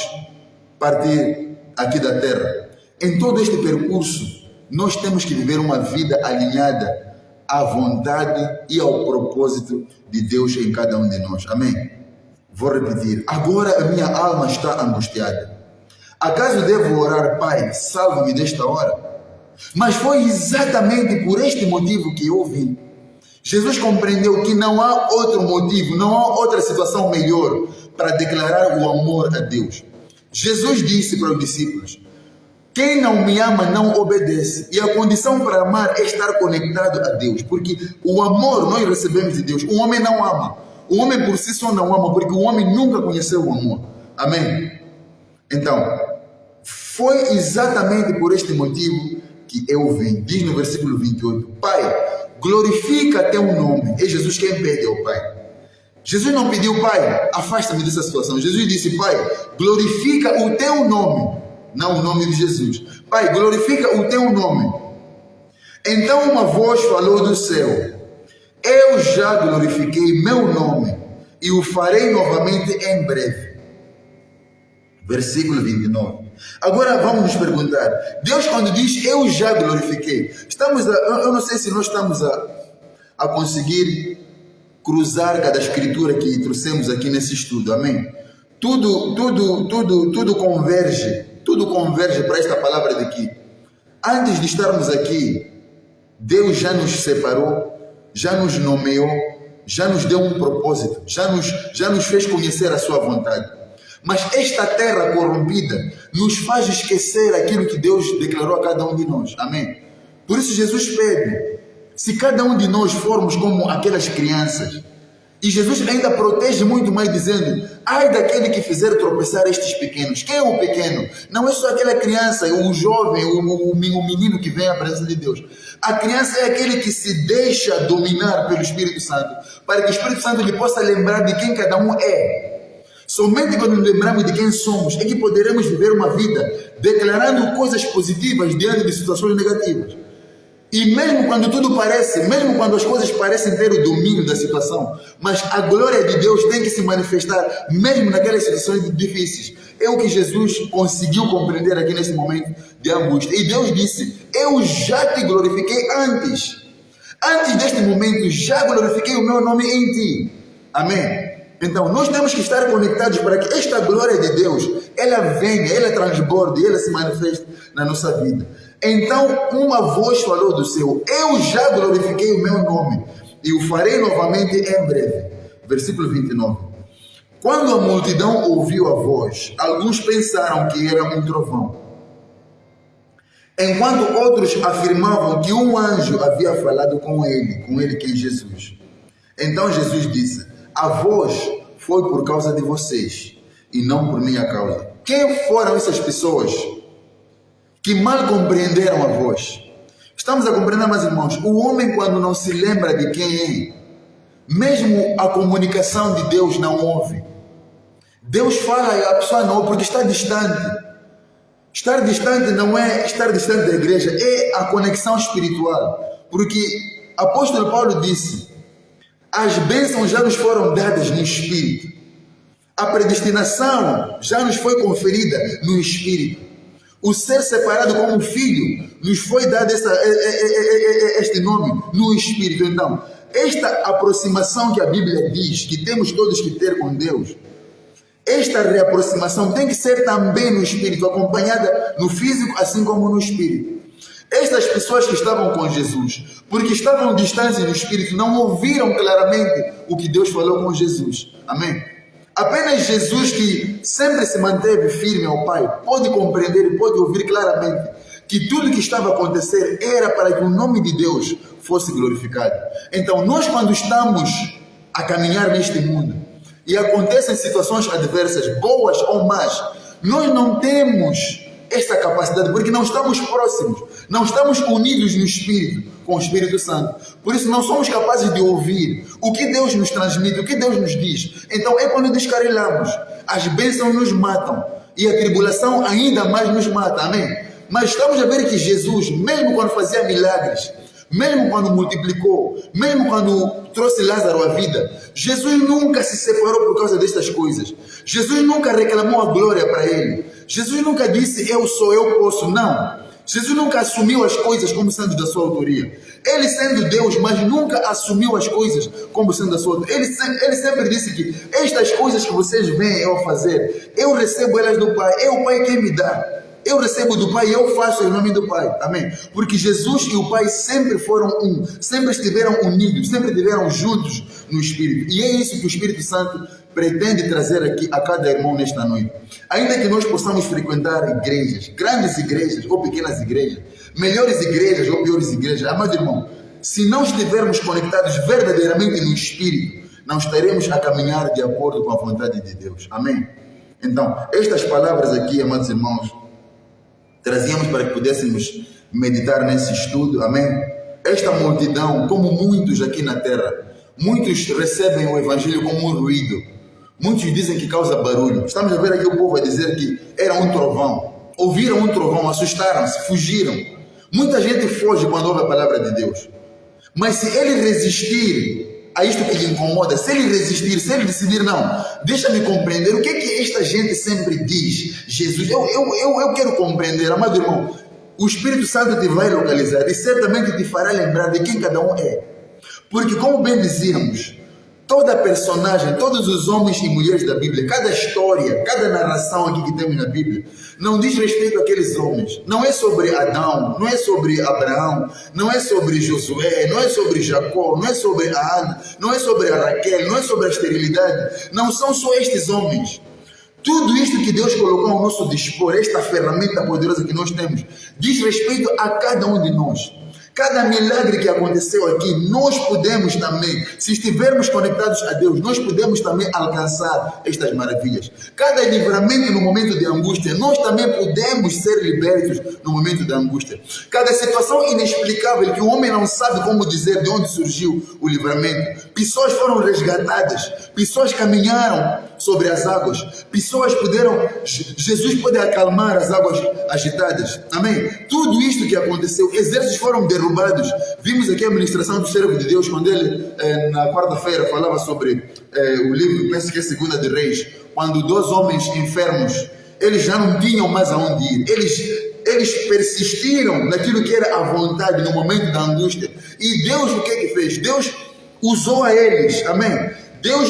partir aqui da terra. Em todo este percurso, nós temos que viver uma vida alinhada à vontade e ao propósito de Deus em cada um de nós. Amém? Vou repetir: agora a minha alma está angustiada. Acaso devo orar, Pai, salva-me desta hora? Mas foi exatamente por este motivo que eu vim. Jesus compreendeu que não há outro motivo, não há outra situação melhor para declarar o amor a Deus. Jesus disse para os discípulos: quem não me ama não obedece. E a condição para amar é estar conectado a Deus, porque o amor nós recebemos de Deus. O homem não ama. O homem por si só não ama, porque o homem nunca conheceu o amor. Amém? Então, foi exatamente por este motivo que eu vim. Diz no versículo 28, Pai, glorifica teu nome. É Jesus quem pede ao Pai. Jesus não pediu: Pai, afasta-me dessa situação. Jesus disse: Pai, glorifica o teu nome, não o nome de Jesus. Pai, glorifica o teu nome. Então uma voz falou do céu: eu já glorifiquei meu nome e o farei novamente em breve. Versículo 29. Agora vamos nos perguntar: Deus, quando diz eu já glorifiquei, eu não sei se nós estamos a conseguir cruzar cada escritura que trouxemos aqui nesse estudo. Amém? Tudo converge para esta palavra daqui. Antes de estarmos aqui, Deus já nos separou, já nos nomeou, já nos deu um propósito, já nos fez conhecer a sua vontade. Mas esta terra corrompida nos faz esquecer aquilo que Deus declarou a cada um de nós. Amém? Por isso Jesus pede: se cada um de nós formos como aquelas crianças, e Jesus ainda protege muito mais dizendo: ai daquele que fizer tropeçar estes pequenos. Quem é o pequeno? Não é só aquela criança, o jovem, o menino que vem à presença de Deus. A criança é aquele que se deixa dominar pelo Espírito Santo, para que o Espírito Santo lhe possa lembrar de quem cada um é. Somente quando nos lembramos de quem somos é que poderemos viver uma vida declarando coisas positivas diante de situações negativas. E mesmo quando tudo parece, mesmo quando as coisas parecem ter o domínio da situação, mas a glória de Deus tem que se manifestar mesmo naquelas situações difíceis. É o que Jesus conseguiu compreender aqui nesse momento de angústia. E Deus disse: eu já te glorifiquei antes. Antes deste momento, já glorifiquei o meu nome em ti. Amém? Então, nós temos que estar conectados para que esta glória de Deus, ela venha, ela transborde, ela se manifeste na nossa vida. Então, uma voz falou do céu: eu já glorifiquei o meu nome e o farei novamente em breve. Versículo 29. Quando a multidão ouviu a voz, alguns pensaram que era um trovão, enquanto outros afirmavam que um anjo havia falado com ele que é Jesus. Então Jesus disse: a voz foi por causa de vocês e não por minha causa. Quem foram essas pessoas que mal compreenderam a voz? Estamos a compreender, meus irmãos, o homem, quando não se lembra de quem é, mesmo a comunicação de Deus não ouve. Deus fala e a pessoa não ouve porque está distante. Estar distante não é estar distante da igreja, é a conexão espiritual. Porque apóstolo Paulo disse: as bênçãos já nos foram dadas no Espírito. A predestinação já nos foi conferida no Espírito. O ser separado como filho nos foi dado este nome no Espírito. Então, esta aproximação que a Bíblia diz que temos todos que ter com Deus, esta reaproximação tem que ser também no Espírito, acompanhada no físico assim como no Espírito. Estas pessoas que estavam com Jesus, porque estavam distantes no Espírito, não ouviram claramente o que Deus falou com Jesus. Amém? Apenas Jesus, que sempre se manteve firme ao Pai, pode compreender e pode ouvir claramente que tudo que estava a acontecer era para que o nome de Deus fosse glorificado. Então, nós, quando estamos a caminhar neste mundo e acontecem situações adversas, boas ou más, nós não temos esta capacidade, porque não estamos próximos, não estamos unidos no Espírito, com o Espírito Santo. Por isso não somos capazes de ouvir o que Deus nos transmite, o que Deus nos diz. Então é quando descarrilhamos, as bênçãos nos matam e a tribulação ainda mais nos mata. Amém? Mas estamos a ver que Jesus, mesmo quando fazia milagres, mesmo quando multiplicou, mesmo quando trouxe Lázaro à vida, Jesus nunca se separou por causa destas coisas. Jesus nunca reclamou a glória para ele. Jesus nunca disse: eu sou, eu posso. Não. Jesus nunca assumiu as coisas como sendo da sua autoria. Ele sendo Deus, mas nunca assumiu as coisas como sendo da sua autoria. Ele sempre disse que estas coisas que vocês veem eu fazer, eu recebo elas do Pai. É o Pai quem me dá. Eu recebo do Pai e eu faço em nome do Pai. Amém? Porque Jesus e o Pai sempre foram um, sempre estiveram unidos, sempre estiveram juntos no Espírito. E é isso que o Espírito Santo pretende trazer aqui a cada irmão nesta noite. Ainda que nós possamos frequentar igrejas, grandes igrejas ou pequenas igrejas, melhores igrejas ou piores igrejas, amado irmão, se não estivermos conectados verdadeiramente no Espírito, não estaremos a caminhar de acordo com a vontade de Deus. Amém? Então, estas palavras aqui, amados irmãos, trazíamos para que pudéssemos meditar nesse estudo. Amém? Esta multidão, como muitos aqui na terra, muitos recebem o Evangelho como um ruído. Muitos dizem que causa barulho. Estamos a ver aqui o povo a dizer que era um trovão. Ouviram um trovão, assustaram-se, fugiram. Muita gente foge quando ouve a palavra de Deus. Mas se ele resistir a isto que lhe incomoda, se ele resistir, se ele decidir, não, deixa-me compreender o que é que esta gente sempre diz. Jesus, eu quero compreender, amado irmão, o Espírito Santo te vai localizar e certamente te fará lembrar de quem cada um é. Porque, como bem dizíamos, toda personagem, todos os homens e mulheres da Bíblia, cada história, cada narração aqui que temos na Bíblia, não diz respeito àqueles homens. Não é sobre Adão, não é sobre Abraão, não é sobre Josué, não é sobre Jacó, não é sobre a Ana, não é sobre a Raquel, não é sobre a esterilidade. Não são só estes homens. Tudo isto que Deus colocou ao nosso dispor, esta ferramenta poderosa que nós temos, diz respeito a cada um de nós. Cada milagre que aconteceu aqui, nós podemos também, se estivermos conectados a Deus, nós podemos também alcançar estas maravilhas. Cada livramento no momento de angústia, nós também podemos ser libertos no momento da angústia. Cada situação inexplicável que o homem não sabe como dizer de onde surgiu o livramento. Pessoas foram resgatadas, pessoas caminharam sobre as águas, pessoas puderam, Jesus pode acalmar as águas agitadas, amém? Tudo isto que aconteceu, exércitos foram derrubados. Vimos aqui a ministração do servo de Deus, quando ele na quarta-feira falava sobre o livro, penso que é 2 de Reis, quando 2 homens enfermos, eles já não tinham mais aonde ir, eles persistiram naquilo que era a vontade no momento da angústia, e Deus o que é que fez? Deus usou a eles, amém? Deus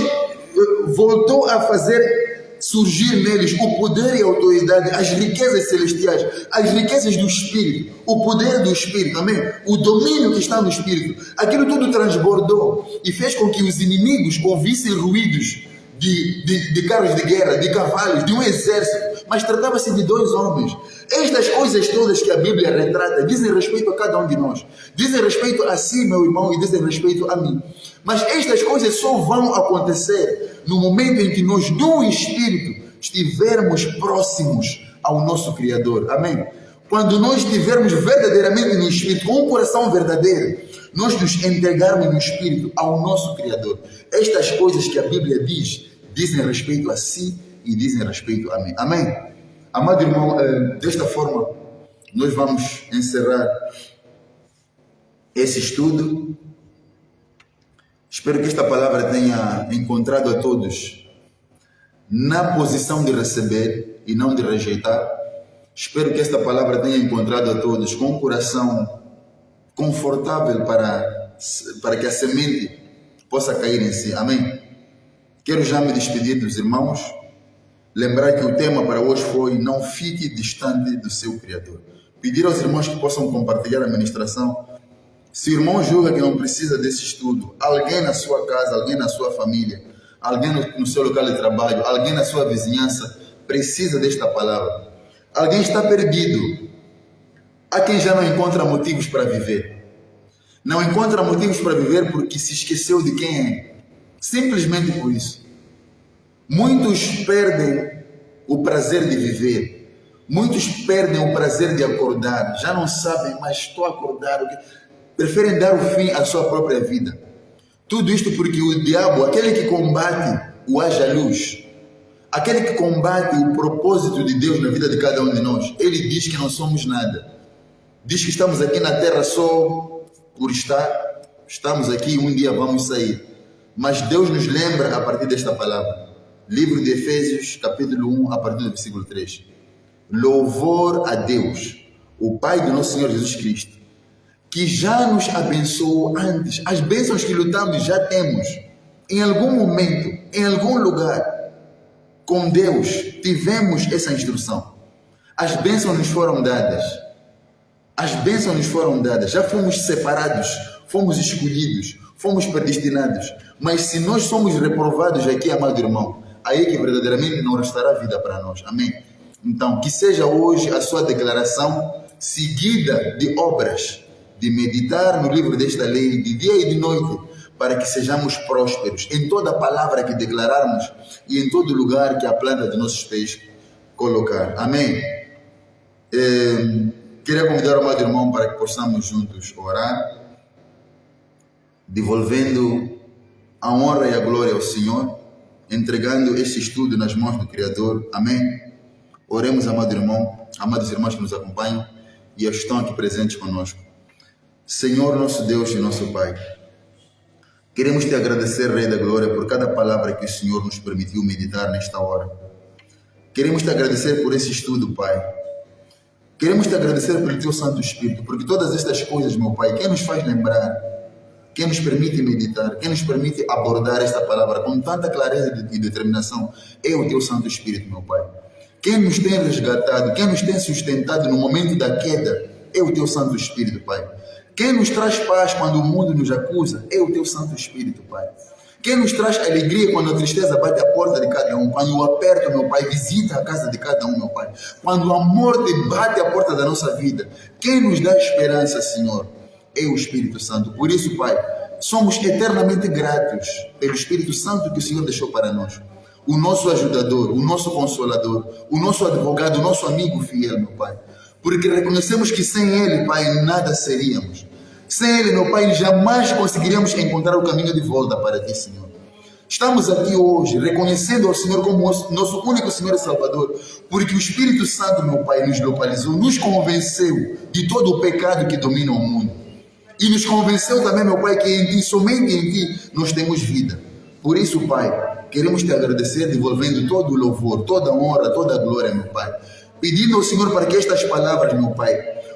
voltou a fazer surgir neles o poder e a autoridade, as riquezas celestiais, as riquezas do Espírito, o poder do Espírito, amém? O domínio que está no Espírito, aquilo tudo transbordou e fez com que os inimigos ouvissem ruídos de carros de guerra, de cavalos, de um exército, mas tratava-se de 2 homens. Estas coisas todas que a Bíblia retrata dizem respeito a cada um de nós, dizem respeito a si, meu irmão, e dizem respeito a mim. Mas estas coisas só vão acontecer no momento em que nós, do Espírito, estivermos próximos ao nosso Criador, amém? Quando nós estivermos verdadeiramente no Espírito, com um coração verdadeiro, nós nos entregarmos no Espírito ao nosso Criador. Estas coisas que a Bíblia diz, dizem respeito a si e dizem respeito a mim, amém? Amado irmão, desta forma, nós vamos encerrar esse estudo. Espero que esta palavra tenha encontrado a todos na posição de receber e não de rejeitar. Espero que esta palavra tenha encontrado a todos com um coração confortável para que a semente possa cair em si. Amém? Quero já me despedir dos irmãos. Lembrar que o tema para hoje foi: não fique distante do seu Criador. Pedir aos irmãos que possam compartilhar a ministração. Se o irmão julga que não precisa desse estudo, alguém na sua casa, alguém na sua família, alguém no seu local de trabalho, alguém na sua vizinhança precisa desta palavra. Alguém está perdido. Há quem já não encontra motivos para viver. Não encontra motivos para viver porque se esqueceu de quem é. Simplesmente por isso. Muitos perdem o prazer de viver. Muitos perdem o prazer de acordar. Já não sabem, mas estou acordado. Preferem dar o fim à sua própria vida. Tudo isto porque o diabo, aquele que combate o haja luz, aquele que combate o propósito de Deus na vida de cada um de nós, ele diz que não somos nada. Diz que estamos aqui na terra só por estar. Estamos aqui e um dia vamos sair. Mas Deus nos lembra a partir desta palavra. Livro de Efésios, capítulo 1, a partir do versículo 3. Louvor a Deus, o Pai do nosso Senhor Jesus Cristo, que já nos abençoou antes. As bênçãos que lutamos já temos. Em algum momento, em algum lugar, com Deus, tivemos essa instrução. As bênçãos nos foram dadas. As bênçãos nos foram dadas. Já fomos separados, fomos escolhidos, fomos predestinados. Mas se nós somos reprovados aqui, amado irmão, aí que verdadeiramente não restará vida para nós. Amém? Então, que seja hoje a sua declaração seguida de obras, de meditar no livro desta lei de dia e de noite, para que sejamos prósperos em toda palavra que declararmos e em todo lugar que a planta de nossos pés colocar. Amém? Queria convidar o amado irmão para que possamos juntos orar, devolvendo a honra e a glória ao Senhor, entregando este estudo nas mãos do Criador. Amém? Oremos, amado irmão, amados irmãos que nos acompanham e os que estão aqui presentes conosco. Senhor, nosso Deus e nosso Pai, queremos te agradecer, Rei da Glória, por cada palavra que o Senhor nos permitiu meditar nesta hora. Queremos te agradecer por esse estudo, Pai. Queremos te agradecer pelo teu Santo Espírito, porque todas estas coisas, meu Pai, quem nos faz lembrar, quem nos permite meditar, quem nos permite abordar esta palavra com tanta clareza e determinação, é o teu Santo Espírito, meu Pai. Quem nos tem resgatado, quem nos tem sustentado no momento da queda, é o teu Santo Espírito, Pai. Quem nos traz paz quando o mundo nos acusa, é o teu Santo Espírito, Pai. Quem nos traz alegria quando a tristeza bate à porta de cada um, quando o aperto, meu Pai, visita a casa de cada um, meu Pai, quando a morte bate à porta da nossa vida, quem nos dá esperança, Senhor, é o Espírito Santo. Por isso, Pai, somos eternamente gratos pelo Espírito Santo que o Senhor deixou para nós. O nosso ajudador, o nosso consolador, o nosso advogado, o nosso amigo fiel, meu Pai. Porque reconhecemos que sem Ele, Pai, nada seríamos. Sem Ele, meu Pai, jamais conseguiríamos encontrar o caminho de volta para Ti, Senhor. Estamos aqui hoje reconhecendo ao Senhor como nosso único Senhor e Salvador, porque o Espírito Santo, meu Pai, nos localizou, nos convenceu de todo o pecado que domina o mundo. E nos convenceu também, meu Pai, que em Ti, somente em Ti, nós temos vida. Por isso, Pai, queremos Te agradecer, devolvendo todo o louvor, toda a honra, toda a glória, meu Pai. Pedindo ao Senhor para que estas palavras, meu Pai,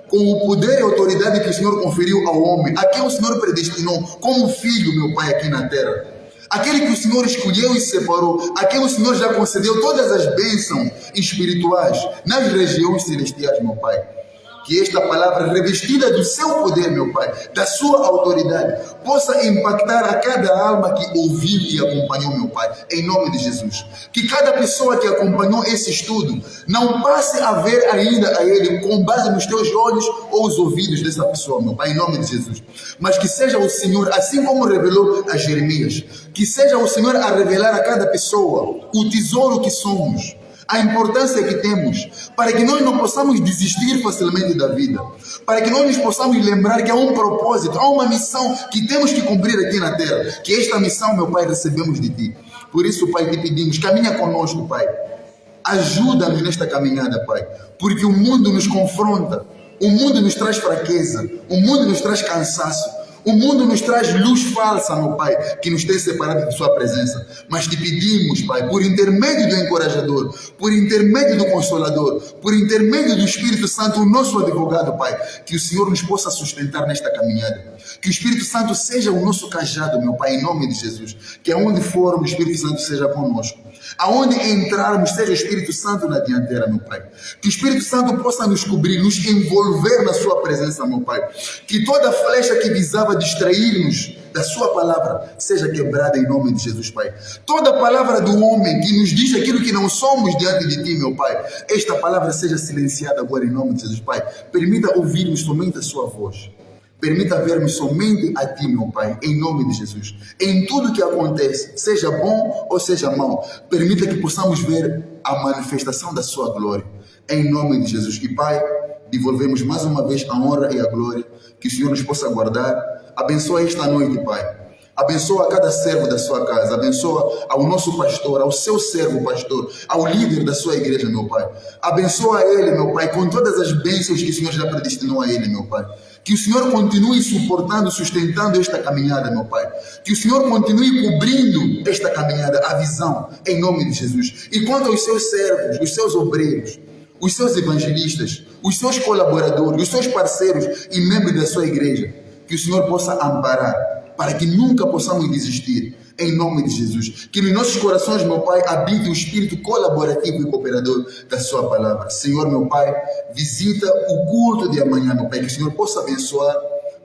com o poder e autoridade que o Senhor conferiu ao homem, a quem o Senhor predestinou como filho, meu Pai, aqui na terra, aquele que o Senhor escolheu e separou, a quem o Senhor já concedeu todas as bênçãos espirituais nas regiões celestiais, meu Pai. Que esta palavra, revestida do seu poder, meu Pai, da sua autoridade, possa impactar a cada alma que ouviu e acompanhou, meu Pai, em nome de Jesus. Que cada pessoa que acompanhou esse estudo não passe a ver ainda a ele com base nos teus olhos ou os ouvidos dessa pessoa, meu Pai, em nome de Jesus. Mas que seja o Senhor, assim como revelou a Jeremias, que seja o Senhor a revelar a cada pessoa o tesouro que somos, a importância que temos, para que nós não possamos desistir facilmente da vida, para que nós nos possamos lembrar que há um propósito, há uma missão que temos que cumprir aqui na terra, que esta missão, meu Pai, recebemos de Ti. Por isso, Pai, te pedimos, caminha conosco, Pai, ajuda-nos nesta caminhada, Pai, porque o mundo nos confronta, o mundo nos traz fraqueza, o mundo nos traz cansaço, o mundo nos traz luz falsa, meu Pai, que nos tem separado de Sua presença. Mas te pedimos, Pai, por intermédio do encorajador, por intermédio do consolador, por intermédio do Espírito Santo, o nosso advogado, Pai, que o Senhor nos possa sustentar nesta caminhada. Que o Espírito Santo seja o nosso cajado, meu Pai, em nome de Jesus. Que aonde formos, o Espírito Santo seja conosco. Aonde entrarmos, seja o Espírito Santo na dianteira, meu Pai. Que o Espírito Santo possa nos cobrir, nos envolver na Sua presença, meu Pai. Que toda flecha que visava distrair-nos da Sua palavra seja quebrada em nome de Jesus, Pai. Toda palavra do homem que nos diz aquilo que não somos diante de Ti, meu Pai, esta palavra seja silenciada agora em nome de Jesus, Pai. Permita ouvirmos somente a Sua voz. Permita vermos somente a Ti, meu Pai, em nome de Jesus. Em tudo que acontece, seja bom ou seja mau, permita que possamos ver a manifestação da Sua glória, em nome de Jesus. E, Pai, devolvemos mais uma vez a honra e a glória, que o Senhor nos possa guardar. Abençoa esta noite, Pai. Abençoa cada servo da Sua casa, abençoa ao nosso pastor, ao seu servo pastor, ao líder da Sua igreja, meu Pai. Abençoa ele, meu Pai, com todas as bênçãos que o Senhor já predestinou a ele, meu Pai. Que o Senhor continue suportando, sustentando esta caminhada, meu Pai. Que o Senhor continue cobrindo esta caminhada, a visão, em nome de Jesus. E quanto aos seus servos, os seus obreiros, os seus evangelistas, os seus colaboradores, os seus parceiros e membros da sua igreja, que o Senhor possa amparar, para que nunca possamos desistir, em nome de Jesus. Que nos nossos corações, meu Pai, habite o espírito colaborativo e cooperador da Sua palavra. Senhor, meu Pai, visita o culto de amanhã, meu Pai, que o Senhor possa abençoar,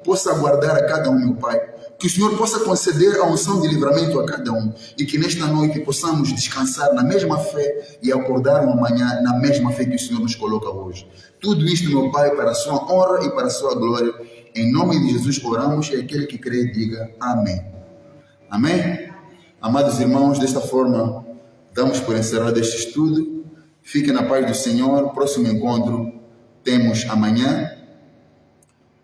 possa guardar a cada um, meu Pai. Que o Senhor possa conceder a unção de livramento a cada um e que nesta noite possamos descansar na mesma fé e acordar amanhã na mesma fé que o Senhor nos coloca hoje. Tudo isto, meu Pai, para a Sua honra e para a Sua glória. Em nome de Jesus oramos e aquele que crê diga amém. Amém? Amados irmãos, desta forma damos por encerrado este estudo. Fiquem na paz do Senhor. Próximo encontro temos amanhã.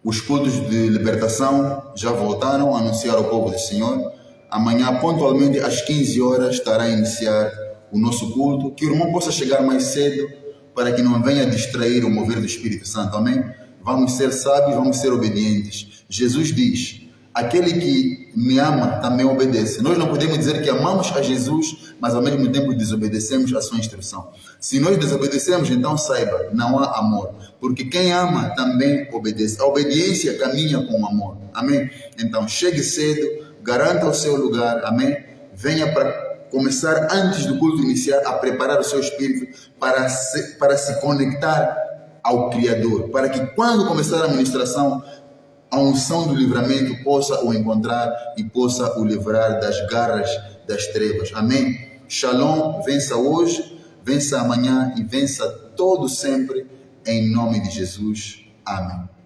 Os cultos de libertação já voltaram a anunciar ao povo do Senhor. Amanhã, pontualmente às 15 horas, estará a iniciar o nosso culto. Que o irmão possa chegar mais cedo para que não venha distrair o mover do Espírito Santo. Amém? Vamos ser sábios, vamos ser obedientes. Jesus diz: aquele que me ama também obedece. Nós não podemos dizer que amamos a Jesus, mas ao mesmo tempo desobedecemos a sua instrução. Se nós desobedecemos, então saiba, não há amor. Porque quem ama também obedece. A obediência caminha com o amor. Amém? Então chegue cedo, garanta o seu lugar. Amém? Venha para começar antes do culto iniciar a preparar o seu espírito para se conectar ao Criador. Para que quando começar a ministração, a unção do livramento possa o encontrar e possa o livrar das garras das trevas. Amém? Shalom, vença hoje, vença amanhã e vença todo sempre, em nome de Jesus. Amém.